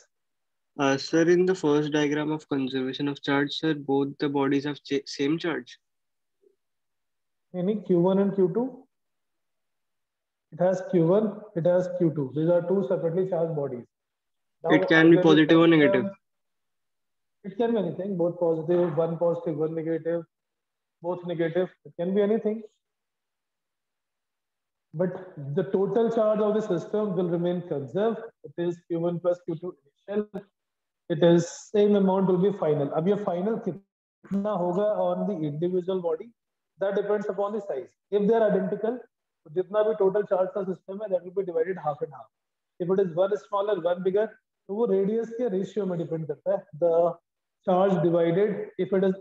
Sir, in the first diagram of conservation of charge, sir, both the bodies have same charge. Meaning Q1 and Q2. It has Q1, it has Q2. These are two separately charged bodies. Now, It can be either the positive or system- negative. It can be anything, both positive, one negative, both negative. It can be anything. But the total charge of the system will remain conserved. It is Q1 plus Q2 initial. It is same amount will be final. अब ये final कितना होगा on the individual body? That depends upon the size. If they are identical, तो जितना भी total charge का system है, that will be divided half and half. If it is one smaller, one bigger, तो वो radius के ratio में depend करता है. The charge divided, if it is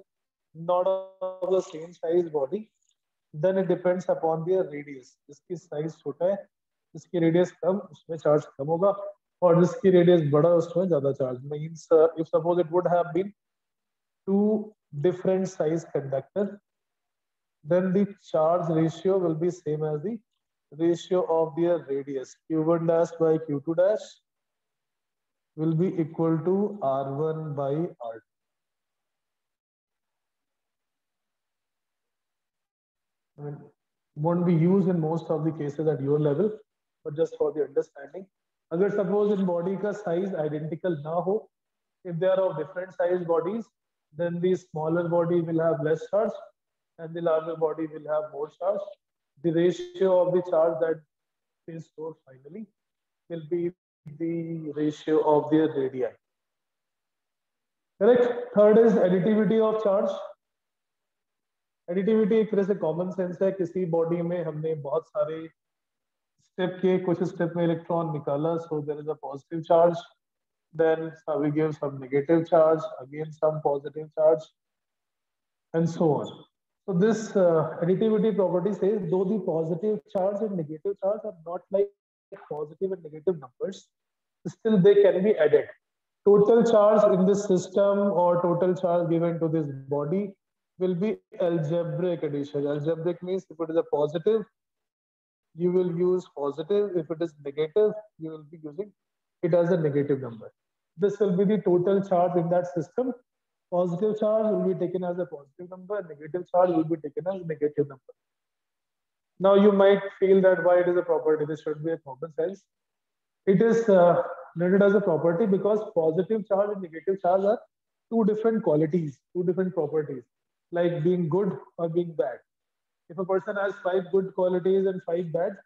not of the same size body, then it depends upon their radius. जिसकी size छोटा है, जिसकी radius कम, उसमें charge कम होगा, और जिसकी radius बड़ा, उसमें ज़्यादा charge. Means if suppose it would have been two different size conductor, then the charge ratio will be same as the ratio of their radius. Q1 dash by Q2 dash will be equal to R1 by R2. I mean, won't be used in most of the cases at your level, but just for the understanding. अगर suppose in body का size identical ना हो, if they are of different size bodies, then the smaller body will have less charge and the larger body will have more charge. The ratio of the charge that is stored finally will be the ratio of their radii. Correct? Third is additivity of charge. Additivity एक तरह से common sense है. किसी body में हमने बहुत सारे step किए, कुछ स्टेप में इलेक्ट्रॉन निकाला, so there is a positive charge, then we give some negative charge, again some positive charge, and so on. So this additivity property says though the positive charge and negative charge are not like positive and negative numbers, still they can be added. Total charge in this system or total charge given to this body will be algebraic addition. Algebraic means if it is a positive, you will use positive. If it is negative, you will be using it as a negative number. This will be the total charge in that system. Positive charge will be taken as a positive number, negative charge will be taken as a negative number. Now you might feel that why it is a property, this should be a common sense. It is noted as a property because positive charge and negative charge are two different qualities, two different properties, like being good or being bad. If a person has 5 good qualities and 5 bad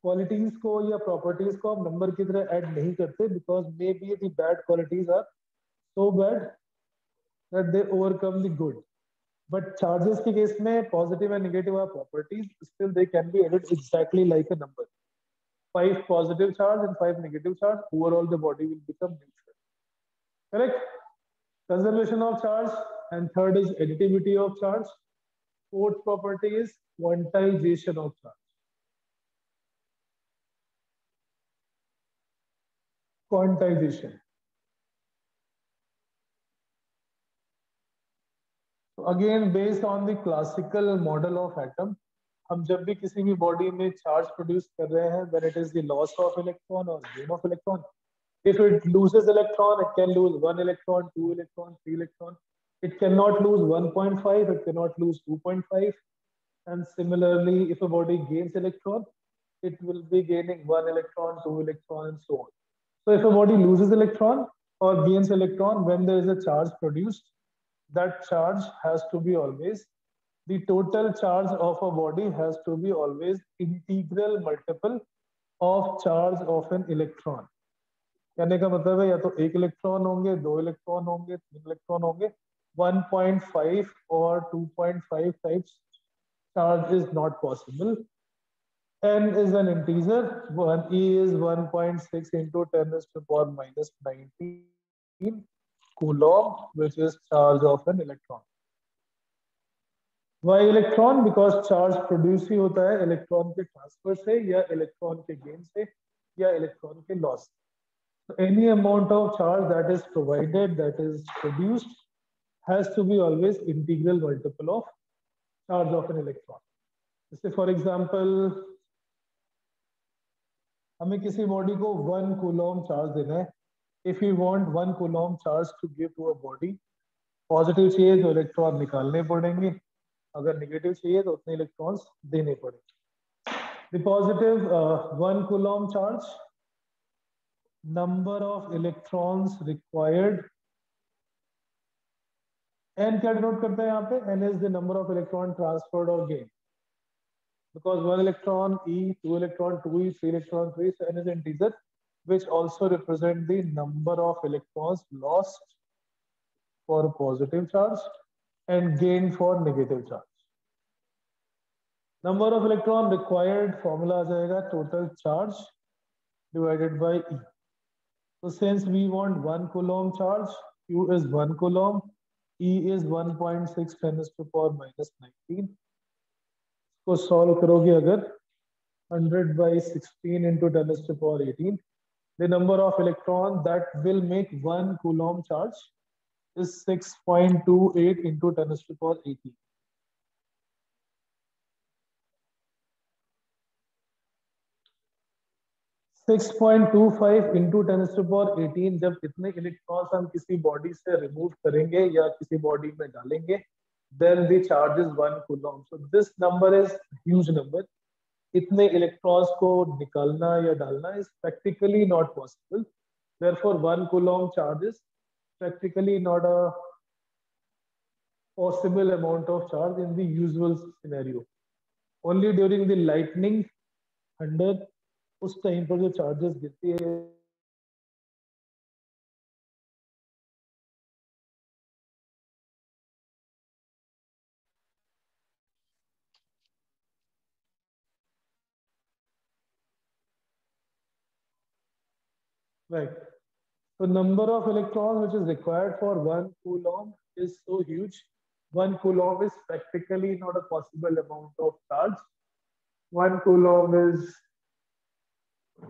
qualities को या properties को हम number की तरह add नहीं करते, because maybe the bad qualities are so bad that they overcome the good. But charges के case में positive and negative are properties, still they can be added exactly like a number. 5 positive charge and 5 negative charge, overall the body will become neutral. Correct? Conservation of charge, and third is additivity of charge. Fourth property is quantization of charge. Quantization. So again, based on the classical model of atom, हम जब भी किसी भी body में charge produce कर रहे हैं, when it is the loss of electron or gain of electron, if it loses electron, it can lose 1 electron, 2 electron, 3 electron. It cannot lose 1.5, it cannot lose 2.5. And similarly, if a body gains electron, it will be gaining 1 electron, 2 electron, and so on. So if a body loses electron or gains electron, when there is a charge produced, that charge has to be always, the total charge of a body has to be always integral multiple of charge of an electron. कहने का मतलब है या तो 1 electron होंगे, 2 electron होंगे, 3 electron होंगे, 1.5 or 2.5 types charge is not possible. N is an integer, E is 1.6 into 10 raised to the power minus 19 coulomb, which is charge of an electron. Why electron? Because charge produce ही होता है electron के transfer से या electron के gain से या electron के loss. So any amount of charge that is provided, that is produced, has to be always integral multiple of charge of an electron. जैसे for example, हमें किसी बॉडी को 1 coulomb चार्ज देना है. If we want 1 coulomb charge to give to a body, positive चाहिए तो electron निकालने पड़ेंगे, अगर नेगेटिव चाहिए तो उतने इलेक्ट्रॉन्स देने पड़ेंगे. The positive 1 coulomb charge, number of electrons required, n क्या डिनोट करता है यहाँ पे? n is the number of electron transferred or gained. Because 1 electron E, 2 electron 2E, 3 electron 3, so n is integer, which also represent the number of electrons lost for positive charge and gained for negative charge. Number of electron required formula आ जाएगा total charge divided by E. So since we want 1 coulomb charge, Q is 1 coulomb, E is 1.6 10 to the power minus 19. इसको solve करोगे अगर 100 by 16 into 10 to the power 18, the number of electron that will make 1 coulomb charge is 6.28 into 10 to the power 18. Six point two five into 10 to the power 18. जब इतने electrons हम किसी body से remove करेंगे या किसी बॉडी में डालेंगे, then the charge is 1 coulomb. So this number is huge number. इतने इलेक्ट्रॉन्स को निकालना या डालना is practically not possible. Therefore 1 coulomb charge is practically not a possible amount of charge in the usual scenario. Only during the lightning thunder, उस time पर जो charges गिरती है right. So number of electrons which is required for 1 coulomb is so huge. 1 coulomb is practically not a possible amount of charge. 1 coulomb is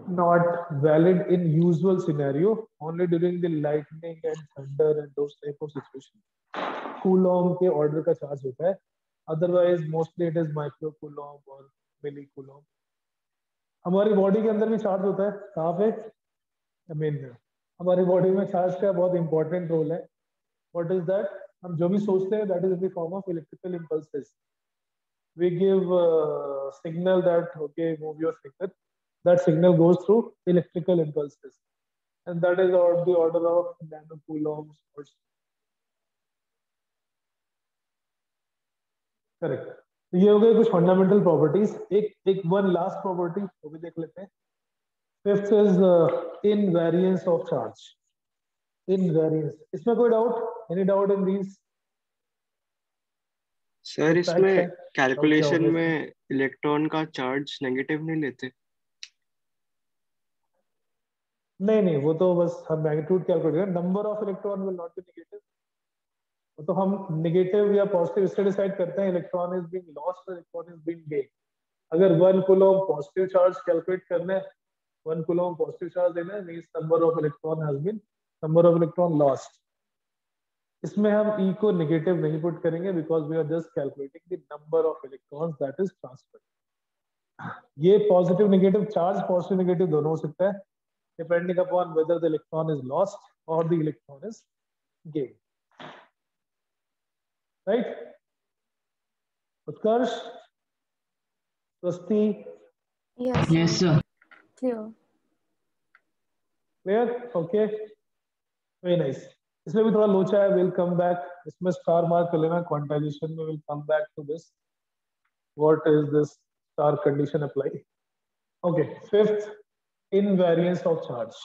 not valid in usual scenario. Only during the lightning and thunder and those type of situations coulomb के order का charge होता है. Otherwise mostly it is micro coulomb or milli coulomb. हमारी body के अंदर भी charge होता है. कहाँ पे? I mean, हमारी बॉडी में चार्ज का बहुत इंपॉर्टेंट रोल है. What is that? हम जो भी सोचते हैं that is in the form of electrical impulses. We give a signal that okay, move your finger. That signal goes through electrical impulses, and that is of the order of nanocoulombs or correct. तो ये हो गए कुछ fundamental properties. एक one last property वो भी देख लेते हैं. Fifth is invariance of charge. Invariance, इसमें कोई doubt? Any doubt in these? Sir इसमें कैलकुलेशन में इलेक्ट्रॉन का चार्ज नेगेटिव नहीं लेते? नहीं वो तो बस हम मैग्नीट्यूड कैलकुलेट करें, number of electron will not be negative. तो हम नेगेटिव या पॉजिटिव इससे डिसाइड करते हैं इलेक्ट्रॉन इज बीइंग लॉस्ट और इलेक्ट्रॉन इज बीइंग गेन। अगर 1 कूलम पॉजिटिव चार्ज कैलकुलेट करना है, 1 कूलम पॉजिटिव चार्ज देना है, means number of electron has been, number of electron lost. इसमें हम E को नेगेटिव नहीं पुट करेंगे because we are just calculating the number of electrons that is transferred. ये positive negative charge, positive negative दोनों हो सकता है depending upon whether the electron is lost और the electron is gain. Right? Utkarsh, Swasti, Yes, sir. Clear. Clear? Okay, very nice. इसमें भी थोड़ा लोचा है, विल कम बैक, इसमें स्टार मार्क कर लेना, क्वांटाइजेशन में will come back to this, what is this star condition apply. Okay, fifth, invariance of charge,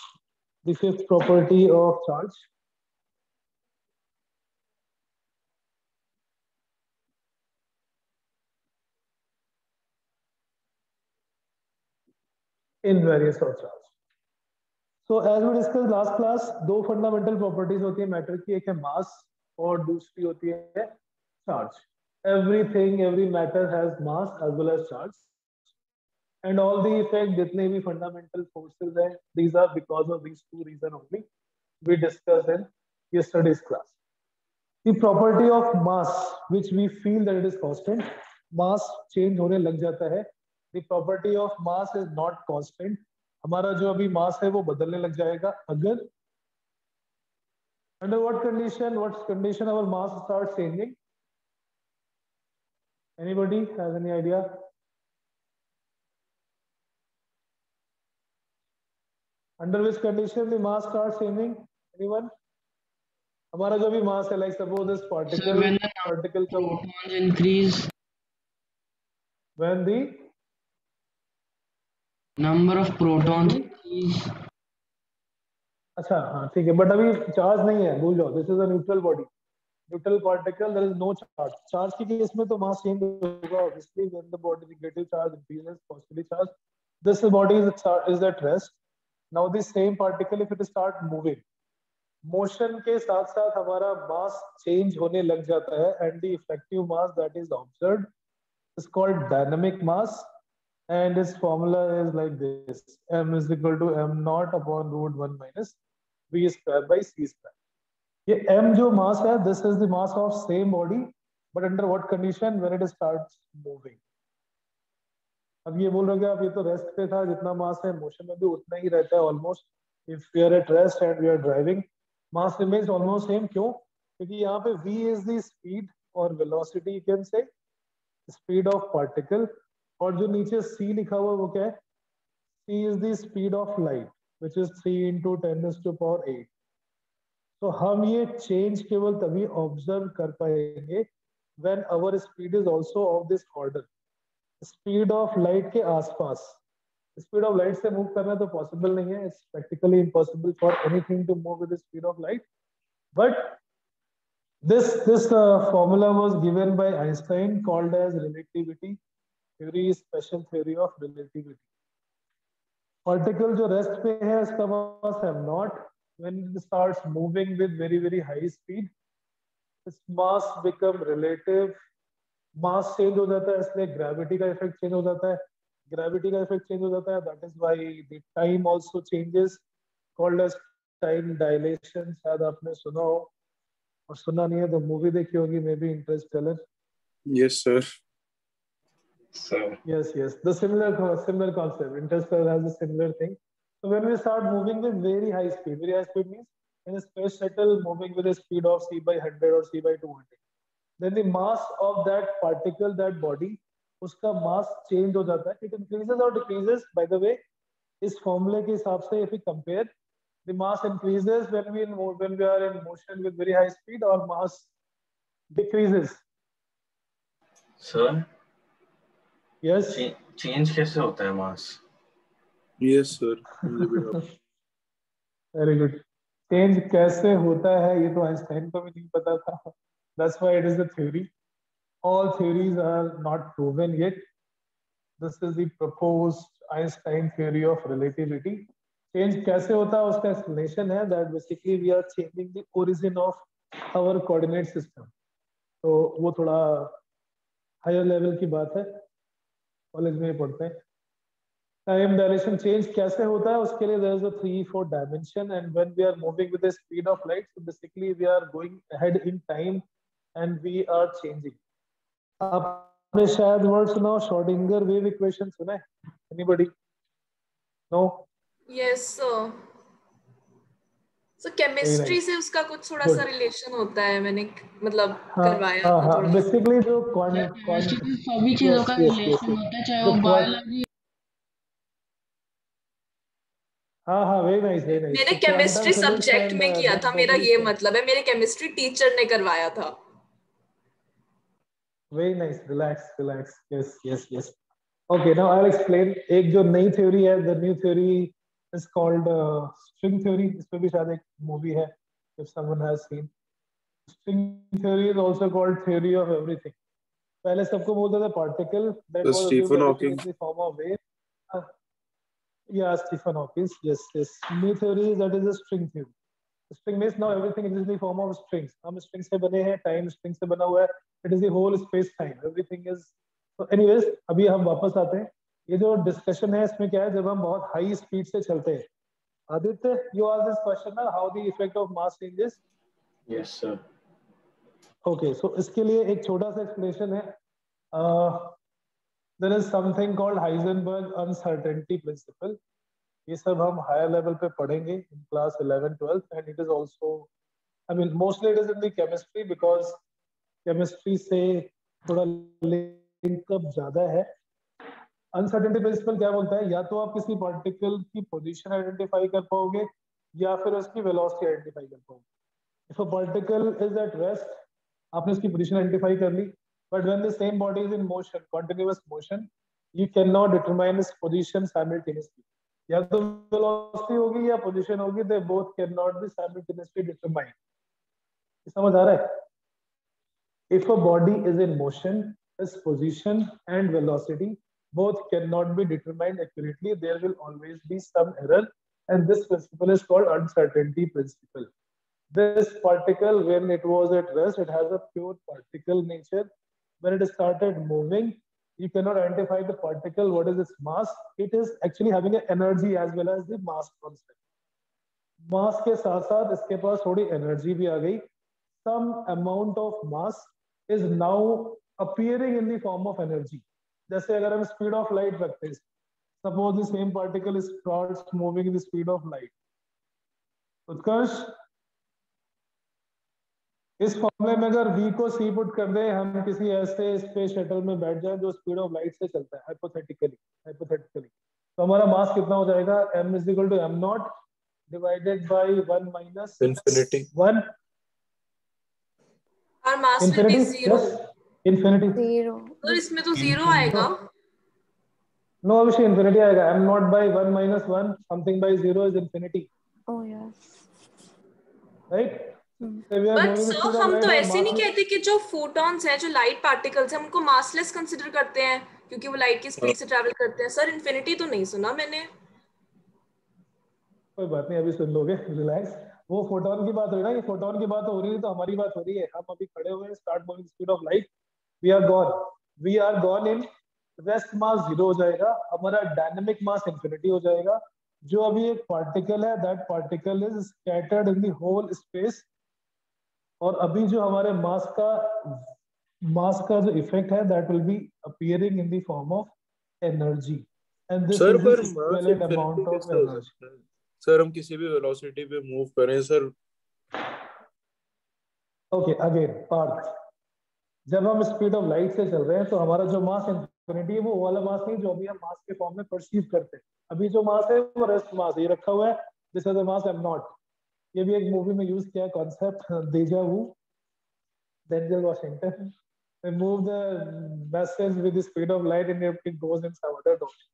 the fifth property of charge. Invariance of charge. So as we discussed last class, दो fundamental properties होती है matter की, एक है मास और दूसरी होती है charge. Everything, every matter has mass as well as charge, and all the effect जितने भी fundamental forces हैं, these are because of these two reasons only we discussed in yesterday's class. The property of mass, which we feel that it is constant, mass change होने लग जाता है। The property of mass is not constant. हमारा जो अभी mass है वो बदलने लग जाएगा अगर, under what condition our mass starts changing? Anybody has any idea? Under which condition the mass starts changing? Anyone? हमारा जो भी mass है, like suppose this particle, So when the particle का protons increase, when the number of protons increase. अच्छा हाँ ठीक है, but अभी चार्ज नहीं है, भूल जाओ, this is a neutral body, neutral particle, there is no charge. Charge की केस में तो मास चेंज होगा obviously when the body negative charge increases, positive charge, this body is at rest. Now this same particle if it start moving, motion के साथ साथ हमारा mass change होने लग जाता है, and the effective mass that is observed is called dynamic mass, and its formula is like this: m is equal to m naught upon root 1 minus v square by c square. ये m जो mass है, this is the mass of same body, but under what condition? When it starts moving. अब ये बोल रहे हो आप ये तो रेस्ट पे था, जितना मास है मोशन में भी उतना ही रहता है almost. If we are at rest and we are driving, mass remains almost same. क्यों? क्योंकि यहाँ पे v इज द स्पीड और velocity, you can say speed of particle, और जो नीचे c लिखा हुआ है वो क्या है? c is the speed of light, which is 3 into 10 raised to power 8. तो हम ये चेंज केवल तभी ऑब्जर्व कर पाएंगे when our speed is also of this order. Speed of light के आसपास, स्पीड ऑफ लाइट से मूव करना तो पॉसिबल नहीं है, it's practically impossible for anything to move with the speed of light, but this formula was given by Einstein, called as relativity theory, special theory of relativity. Particle जो rest पे है उसका मास m naught, when it starts moving with very high speed, its mass become relative, mass change हो जाता है, इसलिए gravity का effect change हो जाता है, ग्रेविटी का इफेक्ट चेंज हो जाता है, that is why the time also changes, called as time dilation. शायद आपने सुना हो, और सुना नहीं है तो मूवी देखी होगी, may be Interstellar. Yes sir. So, yes the similar concept, interstellar has a similar thing. So when we start moving with very high speed means in a space shuttle moving with a speed of c by 100 or c by 200, then the mass of that particle, that body, उसका mass change हो जाता है, it increases or decreases. By the way, इस formula के हिसाब से if we compare, the mass increases when we are in motion with very high speed, or mass decreases? sir, yes change कैसे होता है mass? Yes sir. Very good. Change कैसे होता है ये तो आइंस्टाइन को भी नहीं पता था, that's why it is a theory. All theories are not proven yet. This is the proposed Einstein theory of relativity. Change कैसे होता है उसका एक्सप्लेनेशन है that basically we are changing the origin of our coordinate system. तो वो थोड़ा higher level की बात है, कॉलेज में पढ़ते हैं। टाइम डायरेक्शन चेंज कैसे होता है उसके लिए there is a 3-4 dimension and when we are moving with the speed of light so basically we are going ahead in time and we are changing. आपने शायद वर्ड सुना श्रोडिंगर वेव इक्वेशन सुना है? Anybody? No? Yes sir. So chemistry से उसका कुछ थोड़ा सा रिलेशन होता है, मैंने मतलब करवाया था थोड़ा। बेसिकली जो सभी चीजों का रिलेशन होता है, चाहे वो बायोलॉजी। हाँ वेरी नाइस वेरी नाइस। मैंने केमिस्ट्री सब्जेक्ट में किया था, मेरा ये मतलब है, मेरे केमिस्ट्री टीचर ने करवाया था। Very nice, relax, yes. Okay, now I will explain. एक जो नई थ्योरी है, the new theory is called string theory. इस पे भी शायद एक मूवी है, if someone has seen. String theory is also called theory of everything. पहले सबको बोलते थे particle that was Stephen Hawking in the form of wave. Yeah, Stephen Hawking. Yes. New theory that is a string theory. String means now everything is in the form of strings. हम string से बने हैं, time string से बना हुआ है. It is the whole space time. Everything is. So anyways, अभी हम वापस आते हैं. ये जो discussion है इसमें क्या है, जब हम बहुत high speed से चलते हैं. Aditya, you asked this question ना, how the effect of mass changes? Yes sir. Okay, so इसके लिए एक छोटा सा explanation है. There is something called Heisenberg uncertainty principle. ये सब हम higher level पे पढ़ेंगे in class 11-12 and it is also, I mean mostly it is in the chemistry because chemistry से थोड़ा link up ज़्यादा है. Uncertainty principle क्या बोलता है? या तो आप किसी particle की position identify कर पाओगे या फिर उसकी velocity identify कर पाओगे. If a particle is at rest, आपने उसकी position identify कर ली. But when the same body is in motion, continuous motion, you cannot determine its position simultaneously. या तो velocity होगी या position होगी, they both cannot be simultaneously determined. समझ आ रहा है? If a body is in motion, its position and velocity both cannot be determined accurately. There will always be some error, and this principle is called uncertainty principle. This particle, when it was at rest, it has a pure particle nature. When it started moving, you cannot identify the particle, what is its mass. It is actually having an energy as well as the mass constant. Mass के साथ साथ इसके पास थोड़ी energy भी आ गई. Some amount of mass is now appearing in the form of energy. जैसे अगर हम speed of light रखते हैं, suppose the same particle starts moving in the speed of light. उत्कर्ष, इस फॉर्मूले में अगर v को c पुट कर दे, हम किसी ऐसे स्पेस शटल में बैठ जाए जो स्पीड ऑफ लाइट से चलता है, हाइपोथेटिकली, तो हमारा मास कितना हो जाएगा? m is equal to m0 divided by 1 minus infinity 1. और मास will be 0. infinity 0. तो इसमें तो 0 आएगा. No, obviously infinity आएगा. m0 by 1 minus 1 something by 0 is infinity. Oh yes. Right? But sir हम तो ऐसे नहीं कहते कि जो फोटॉन्स हैं, जो लाइट पार्टिकल्स हैं, उनको मासलेस कंसीडर करते हैं क्योंकि वो लाइट की स्पीड से ट्रैवल करते हैं. सर इन्फिनिटी तो नहीं सुना मैंने. कोई बात नहीं, अभी सुन लोगे, रिलैक्स. वो फोटोन की बात हो रही है ना, ये फोटोन की बात हो रही है तो हमारी बात हो रही है. हम अभी खड़े हुए हैं, start moving speed of light, we are gone in rest, mass 0 हो जाएगा, हमारा डायनामिक मास इंफिनिटी हो जाएगा. जो अभी एक पार्टिकल है, that particle is scattered in the whole space. और अभी जो हमारे मास का जो इफेक्ट है, that will be appearing in the form of energy, and this is the equivalent amount of energy. Sir हम किसी भी वेलोसिटी पे मूव करें सर. ओके, अगेन पार्थ, जब हम स्पीड ऑफ लाइट से चल रहे हैं तो हमारा जो मास इंफिनिटी है, वो वाला मास नहीं जो अभी हम मास के फॉर्म में परसीव करते हैं. अभी जो मास है वो रेस्ट मास है, ये रखा हुआ है, this is the mass m0. ये भी एक मूवी में यूज किया concept, deja vu, Denzel Washington. They move the message with the speed of light and it goes in some other direction.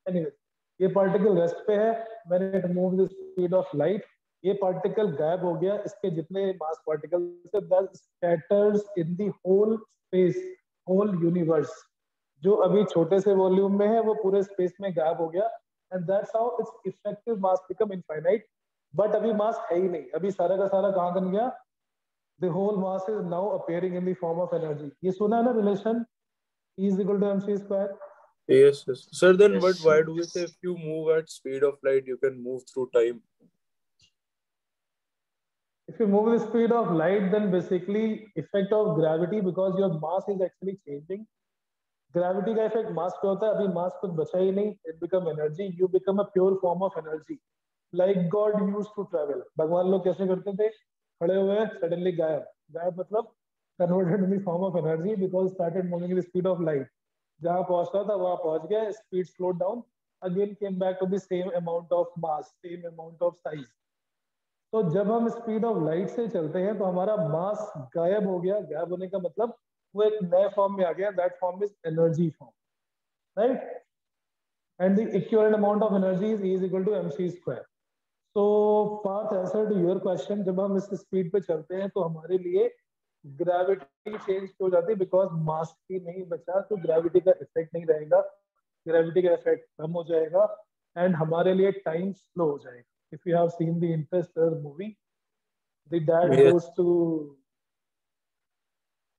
Anyway, ये पार्टिकल रेस्ट पे है. When it moves the speed of light, ये particle गायब हो गया. इसके जितने मास particle से that scatters in the whole space, whole universe. जो अभी छोटे से वॉल्यूम में है वो पूरे स्पेस में गायब हो गया. and that's how its effective mass become infinite. But अभी mass है ही नहीं, अभी सारा का सारा कहाँ बन गया? The whole mass is now appearing in the form of energy. ये सुना है ना relation E is equal to mc square? Yes, yes. Sir, then Yes, but why sir. do we say if you move at speed of light, you can move through time? If you move the speed of light, then basically effect of gravity, because your mass is actually changing. Gravity का effect mass पे होता है, अभी mass कुछ बचा ही नहीं, it become energy, you become a pure form of energy. Like God used to travel. भगवान लोग कैसे करते थे? खड़े हुए suddenly गायब. गायब मतलब converted in the form of energy because started moving at the speed of light. जहाँ पहुँचता था वहाँ पहुँच गया, speed slowed down, again came back to the same amount of mass, same amount of size. तो जब हम स्पीड ऑफ लाइट से चलते हैं तो हमारा मास गायब हो गया. गायब होने का मतलब वो एक नए फॉर्म में आ गया. That form is energy form, right? And the equivalent amount of energy is E is equal to mc square. So Parth, answer to your question, जब हम इस स्पीड पे चलते हैं तो हमारे लिए ग्रेविटी चेंज हो जाती है बिकॉज मास ही नहीं बचा, तो ग्रेविटी का इफेक्ट नहीं रहेगा, ग्रेविटी का इफेक्ट कम हो जाएगा एंड हमारे लिए टाइम स्लो हो जाएगा. If you have seen the Interstellar movie, the dad Yes. goes to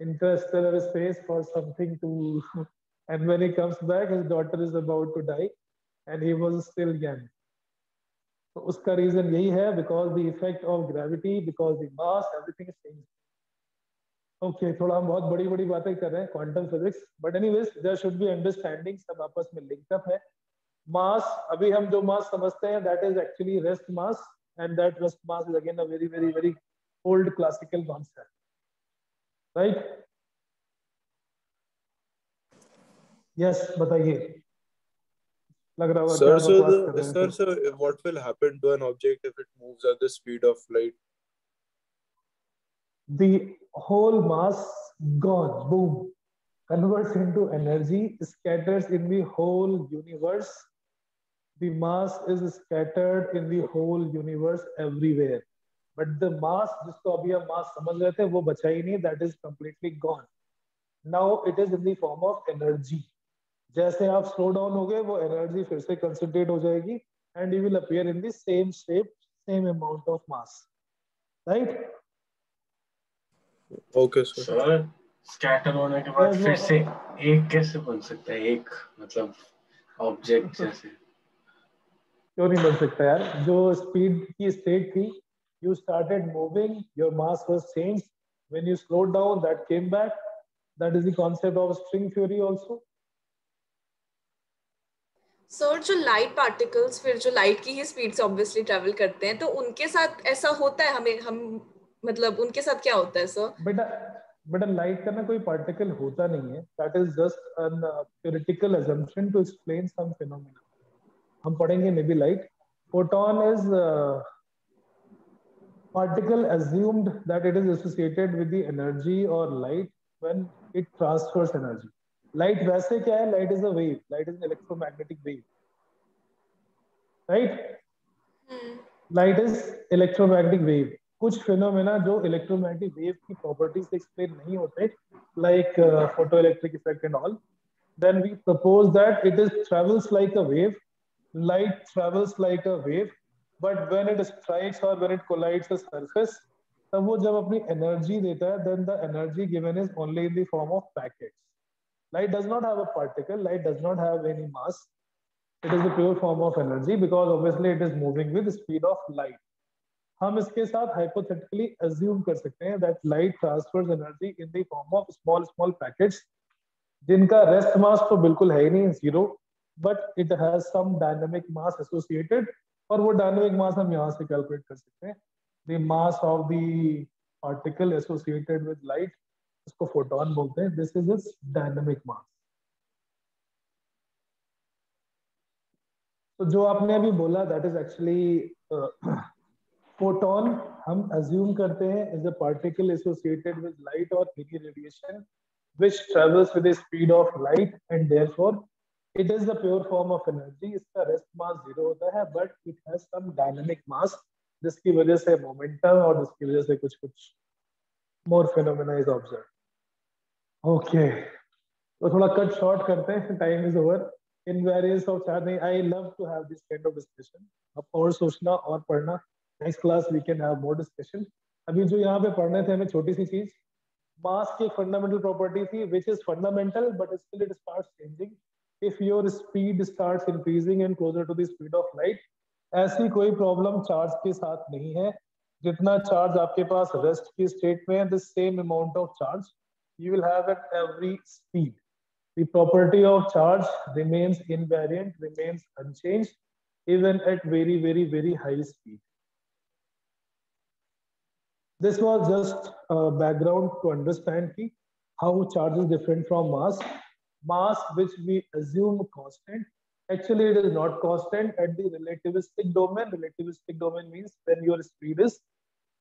interstellar space for something to, and when he comes back, his daughter is about to die, and he was still young. तो उसका reason यही है, because the effect of gravity, because the mass, everything is changing. Okay, थोड़ा हम बहुत बड़ी बड़ी बातें कर रहे हैं, quantum physics, but anyways there should be understanding, सब आपस में लिंक अप है. मास, अभी हम जो मास समझते हैं that is actually rest mass, and that rest mass is again a very very very old classical concept, right? Yes, बताइए. लग रहा होगा Sir, क्या so बकवास कर रहे हैं. sir, what will happen to an object if it moves at the speed of light? The whole mass gone, boom, converts into energy, scatters in the whole universe. The mass is scattered in the whole universe everywhere, but the mass जिसको अभी हम mass समझ रहे थे वो बचा ही नहीं, that is completely gone. Now it is in the form of energy. जैसे आप slow down हो गए, वो energy फिर से concentrate हो जाएगी and you will appear in the same shape, same amount of mass, right? Okay, sir. Sir scatter होने के बाद फिर से एक कैसे बन सकता है, एक मतलब ऑब्जेक्ट जैसे? क्यों नहीं बन सकता यार? जो स्पीड की स्टेट थी, you started moving, your mass was changed, when you slowed down that came back. That is the concept of string theory also. Sir जो लाइट पार्टिकल्स फिर जो लाइट की ही स्पीड से ऑब्वियसली ट्रैवल करते हैं, तो उनके साथ ऐसा होता है, हमें हम मतलब उनके साथ क्या होता है सर? बेटा लाइट का ना कोई पार्टिकल होता नहीं है. That is just an theoretical assumption to explain some phenomena. हम पढ़ेंगे may be light. Photon is particle assumed that it is associated with the energy or light when it transfers energy. Light वैसे क्या है? Light is a wave. Light is an electromagnetic wave, right? Light is electromagnetic wave. कुछ phenomena जो electromagnetic wave की properties से explain नहीं होते, like photoelectric effect and all, then we propose that it is travels like a wave. Light travels like a wave, but when it strikes or when it collides the surface, तब वो जब अपनी energy देता है, then the energy given is only in the form of packets. Light does not have a particle. Light does not have any mass. It is a pure form of energy because obviously it is moving with the speed of light. हम इसके साथ hypothetically assume कर सकते हैं that light transfers energy in the form of small packets, जिनका rest mass तो बिल्कुल है ही नहीं, zero, but it has some dynamic mass associated. और वो डायनेमिक मास हम यहाँ से कैलकुलेट कर सकते हैं. The mass of the particle associated with light, इसको फोटोन बोलते हैं. This is its dynamic mass. तो जो आपने अभी बोला दैट इज एक्चुअली फोटोन हम अज्यूम करते हैं is a particle associated with light और any radiation which travels with the speed of light and therefore it is the pure form of energy. इसका रेस्ट मास जीरो होता है, but it has some dynamic mass, जिसकी वजह से momentum और जिसकी वजह से कुछ more phenomena is observed. Okay, तो थोड़ा कट शॉर्ट करते हैं, time is over. Invariance of charge नहीं, I love to have this kind of discussion. अब और सोचना और पढ़ना, next class we can have more discussion. अभी जो यहाँ पे पढ़ने थे हमें छोटी सी चीज, मास की एक फंडामेंटल प्रॉपर्टी थी which is fundamental but still it starts changing if your speed starts increasing and closer to the speed of light. ऐसी कोई प्रॉब्लम चार्ज के साथ नहीं है। जितना चार्ज आपके पास रेस्ट की स्टेट में है, the same amount of charge you will have at every speed. The property of charge remains invariant, remains unchanged, even at very, very, very high speed. This was just a background to understand how charge is different from mass. Mass, which we assume constant, actually it is not constant at the relativistic domain. Relativistic domain means when your speed is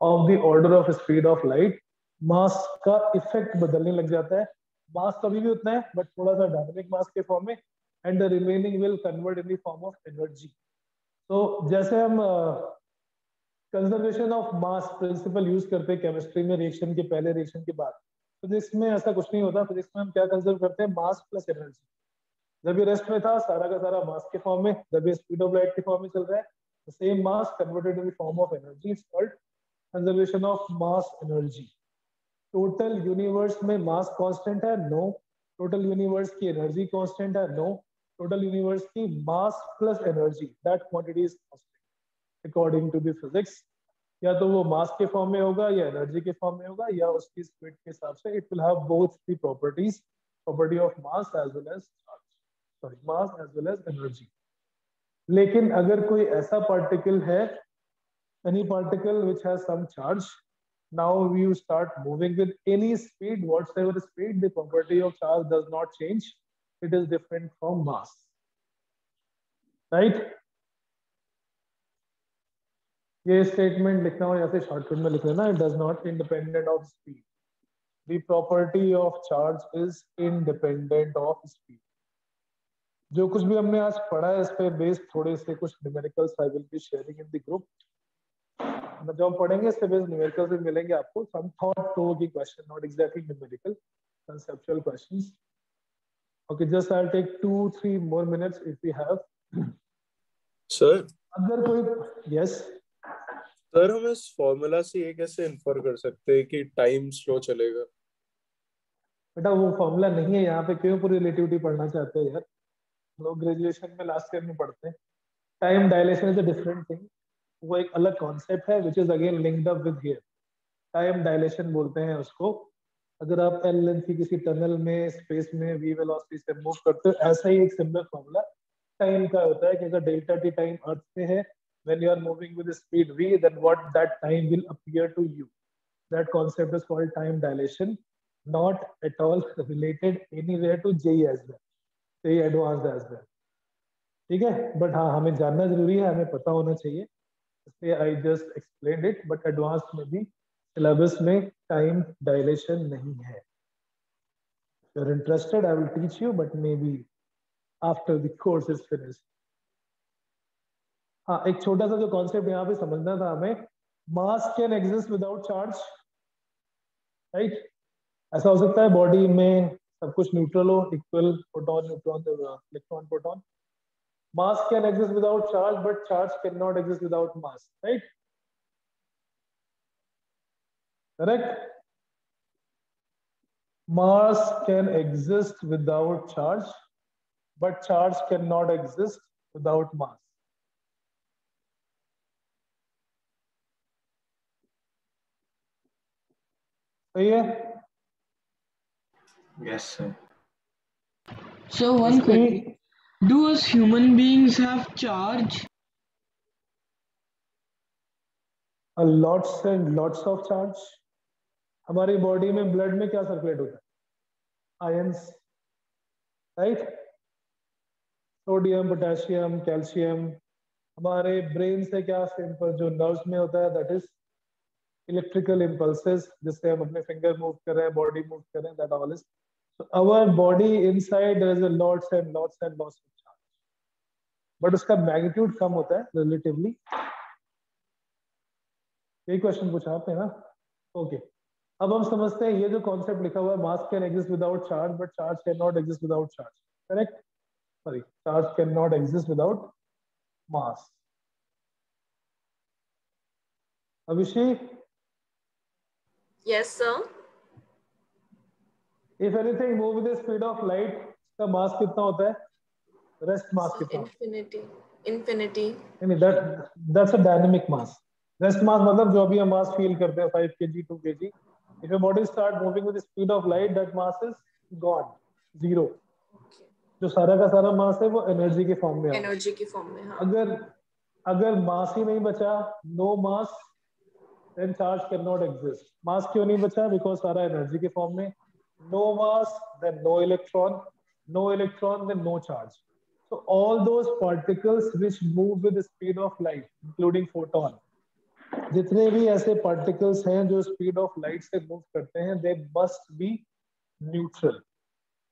of the order of speed of light, मास का effect बदलने लग जाता है। मास कभी भी उतना है but थोड़ा सा डायनामिक मास के फॉर्म में, and the remaining will convert in the form of energy. तो जैसे हम conservation of mass principal use करते हैं केमिस्ट्री में रिएक्शन के पहले, रिएक्शन के बाद, फिजिक्स में ऐसा कुछ नहीं होता। फिजिक्स में हम क्या कंजर्व करते हैं? मास प्लस एनर्जी। जब ये रेस्ट में था सारा का सारा मास के फॉर्म में, जब ये स्पीड ऑफ लाइट के फॉर्म में चल रहा है, the same mass converted in the form of energy, it's called conservation of mass energy. Total universe में मास कांस्टेंट है? नो। टोटल यूनिवर्स की एनर्जी कांस्टेंट है? नो। टोटल यूनिवर्स की mass plus energy, that quantity is constant according to the physics. या तो वो मास के form में होगा या एनर्जी के फॉर्म में होगा या उसकी स्पीड के हिसाब से। It will have both the properties, property of mass as well as charge, sorry mass as well as energy. लेकिन अगर कोई ऐसा पार्टिकल है, any particle which has some charge, now you start moving with any speed, whatever speed, the property of charge does not change. It is different from mass, right? ये statement लिखना हो या फिर शॉर्टकट में लिख लेना, it does not independent of speed. The property of charge is independent of speed. जो कुछ भी हमने आज पढ़ा है इस पे बेस्ड थोड़े से कुछ numericals I will be sharing in the group. जब हम पढ़ेंगे इससे बेस्ड न्यूमेरिकल्स भी मिलेंगे आपको, some thought provoking question, not exactly numerical, conceptual questions. Okay, just I'll take 2-3 more minutes if we have. Sir, अगर कोई, yes, सर हम इस फॉर्मूला से ये कैसे इन्फर कर सकते हैं कि टाइम स्लो चलेगा? बेटा वो फॉर्मूला नहीं है यहाँ पे, क्यों पूरी रिलेटिविटी पढ़ना चाहते हो यार? लोग ग्रेजुएशन में लास्ट ईयर में पढ़ते हैं। Time dilation is a different thing, वो एक अलग कॉन्सेप्ट है which is again linked up with here. Time dilation बोलते हैं उसको। अगर आप एल लेंथ की किसी टनल में स्पेस में वी वेलोसिटी से मूव करते हो, ऐसा ही एक सिमिलर फॉर्मूला टाइम का होता है कि अगर डेल्टा टी टाइम अर्थ पे है, when you are moving with the speed v, then what that time will appear to you. That concept is called time dilation, not at all related anywhere to JEE as well, JEE advanced as well. ठीक है, but हाँ हमें जानना जरूरी है, हमें पता होना चाहिए, इसलिए I just explained it, but advanced में भी सिलेबस में टाइम डायलेशन नहीं है. If you're interested, I will teach you, but maybe after the course is finished. हाँ, एक छोटा सा जो कॉन्सेप्ट यहाँ पे समझना था हमें, मास can exist without charge, right? ऐसा हो सकता है बॉडी में सब कुछ न्यूट्रल हो, equal proton neutron electron proton. Mass can exist without charge, but charge can not exist without mass, right? Correct? Mass can exist without charge, but charge can not exist without mass. सही है? Yes, sir. So one question, do us human beings have charge? Lots and lots of charge. हमारी body में blood में क्या circulate होता है? Ions, right? Sodium, potassium, calcium. हमारे brain से क्या सिंपल जो नर्व्स में होता है, दैट इज इलेक्ट्रिकल इम्पल्सेस, जिससे हम अपने फिंगर मूव कर रहे हैं, बॉडी मूव कर रहे हैं, that all is. So our body inside there is a lots and lots and lots of charge, but उसका मैग्नीट्यूड कम होता है relatively. यही क्वेश्चन पूछा आपने ना? ओके, अब हम समझते हैं ये जो कॉन्सेप्ट लिखा हुआ है, मास can exist without charge but charge can not exist without charge, correct? sorry, charge cannot exist without mass. Abhishek? Yes, sir. If anything move with the speed of light, the mass कितना होता है? Rest mass So कितना? infinity. नहीं, that's a dynamic mass. Rest mass मतलब जो अभी हम mass feel करते हैं 5 kg, 2 kg. If your body start moving with the speed of light, that mass is gone, zero. जो सारा का सारा मास है वो एनर्जी के फॉर्म में एनर्जी की फॉर्म में, हाँ. अगर मास ही नहीं बचा, नो मास, then charge cannot exist. मास क्यों नहीं बचा? Because सारा एनर्जी के फॉर्म में. No mass, then no electron. No electron, then no charge. So all those particles which move with the speed of light, including photon, जितने भी ऐसे particles हैं जो speed of light से move करते हैं, they must be neutral.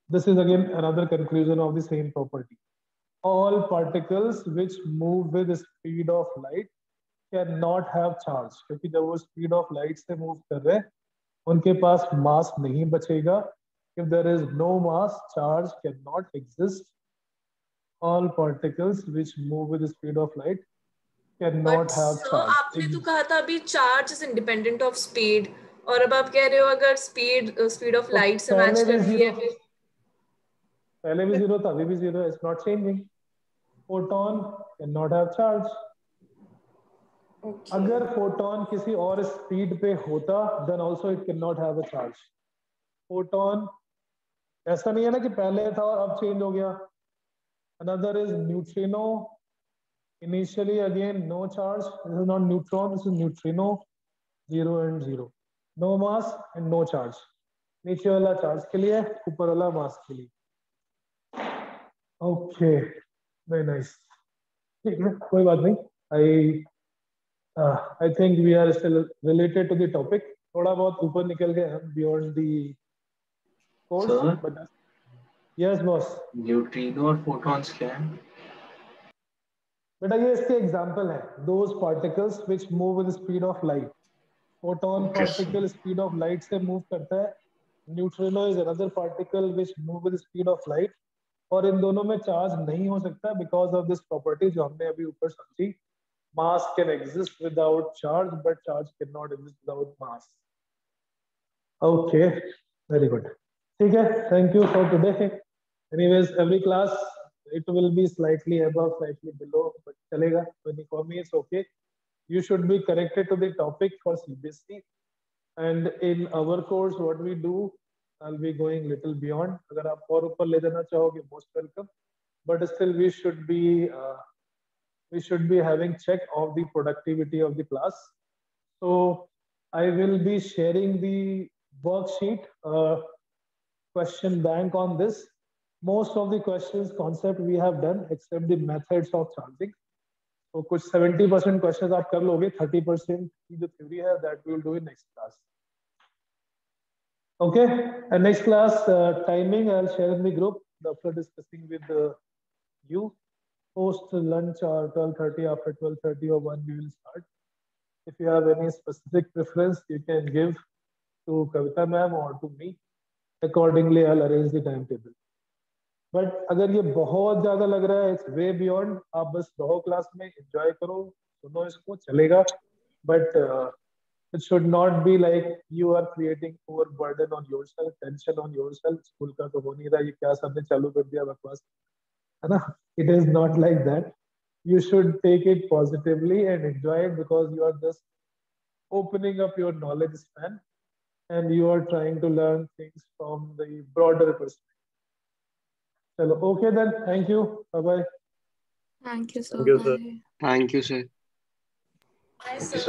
This is again another conclusion of the same property. All particles which move with the speed of light cannot have charge, क्योंकि जब वो speed of light से move कर रहे हैं, उनके पास mass नहीं बचेगा. If there is no mass, charge cannot exist. All particles which move with the speed of light cannot have charge. आपने तो कहा था अभी charge is independent of speed, और अब आप कह रहे हो अगर speed of light से match करती है फिर पहले भी zero था, अभी भी zero है. It's not changing. Photon cannot have charge. Okay. अगर photon किसी और speed पे होता, then also it cannot have a charge. Photon ऐसा नहीं है ना कि पहले था और अब change हो गया. Another is neutrino. Initially again no charge. This is not neutron. This is neutrino. 0 and 0. No mass and no charge. नीचे वाला charge के लिए, ऊपर वाला mass के लिए. Okay, very nice. ठीक है, कोई बात नहीं. I think we are still related to the topic. थोड़ा बहुत ऊपर निकल गए हम beyond the course. Sir? But yes, boss. Neutrino और फोटॉन्स क्या है? बेटा ये इसके एग्जांपल है. Those particles which move with the speed of light. Photon particle speed of light से move करता है. Neutrino is another particle which move with the speed of light. और इन दोनों में चार्ज नहीं हो सकता because of this property जो हमने अभी ऊपर समझी. Mass can exist without charge, but charge cannot exist without mass. Okay, very good. ठीक है, thank you for today. Anyways, every class it will be slightly above, slightly below, but चलेगा. For me, it's okay. You should be connected to the topic for CBSE. And in our course, what we do, I'll be going little beyond. अगर आप और ऊपर ले जाना चाहोगे, most welcome. But still, we should be having check of the productivity of the class. So I will be sharing the worksheet, question bank on this. Most of the questions concept we have done except the methods of charging. So कुछ 70% questions आप कर लोगे, 30% की जो theory है that we will do in next class. Okay, and next class timing I'll share in the group after discussing with you. Post lunch or 12:30, after 12:30 or 1 we will start. If you have any specific preference, you can give to Kavita ma'am or to me. Accordingly, I'll arrange the timetable. But अगर ये बहुत ज़्यादा लग रहा है, it's way beyond. आप बस रहो क्लास में, enjoy करो, सुनो इसको, चलेगा. But it should not be like you are creating overburden on yourself, tension on yourself. School का तो हो नहीं रहा, ये क्या सबने चालू कर दिया बकवास. It is not like that. You should take it positively and enjoy it because you are just opening up your knowledge span and you are trying to learn things from the broader perspective. Chalo, okay then. Thank you. Bye-bye. Thank you, sir. Thank you, sir. Bye. Thank you, sir. Bye, sir.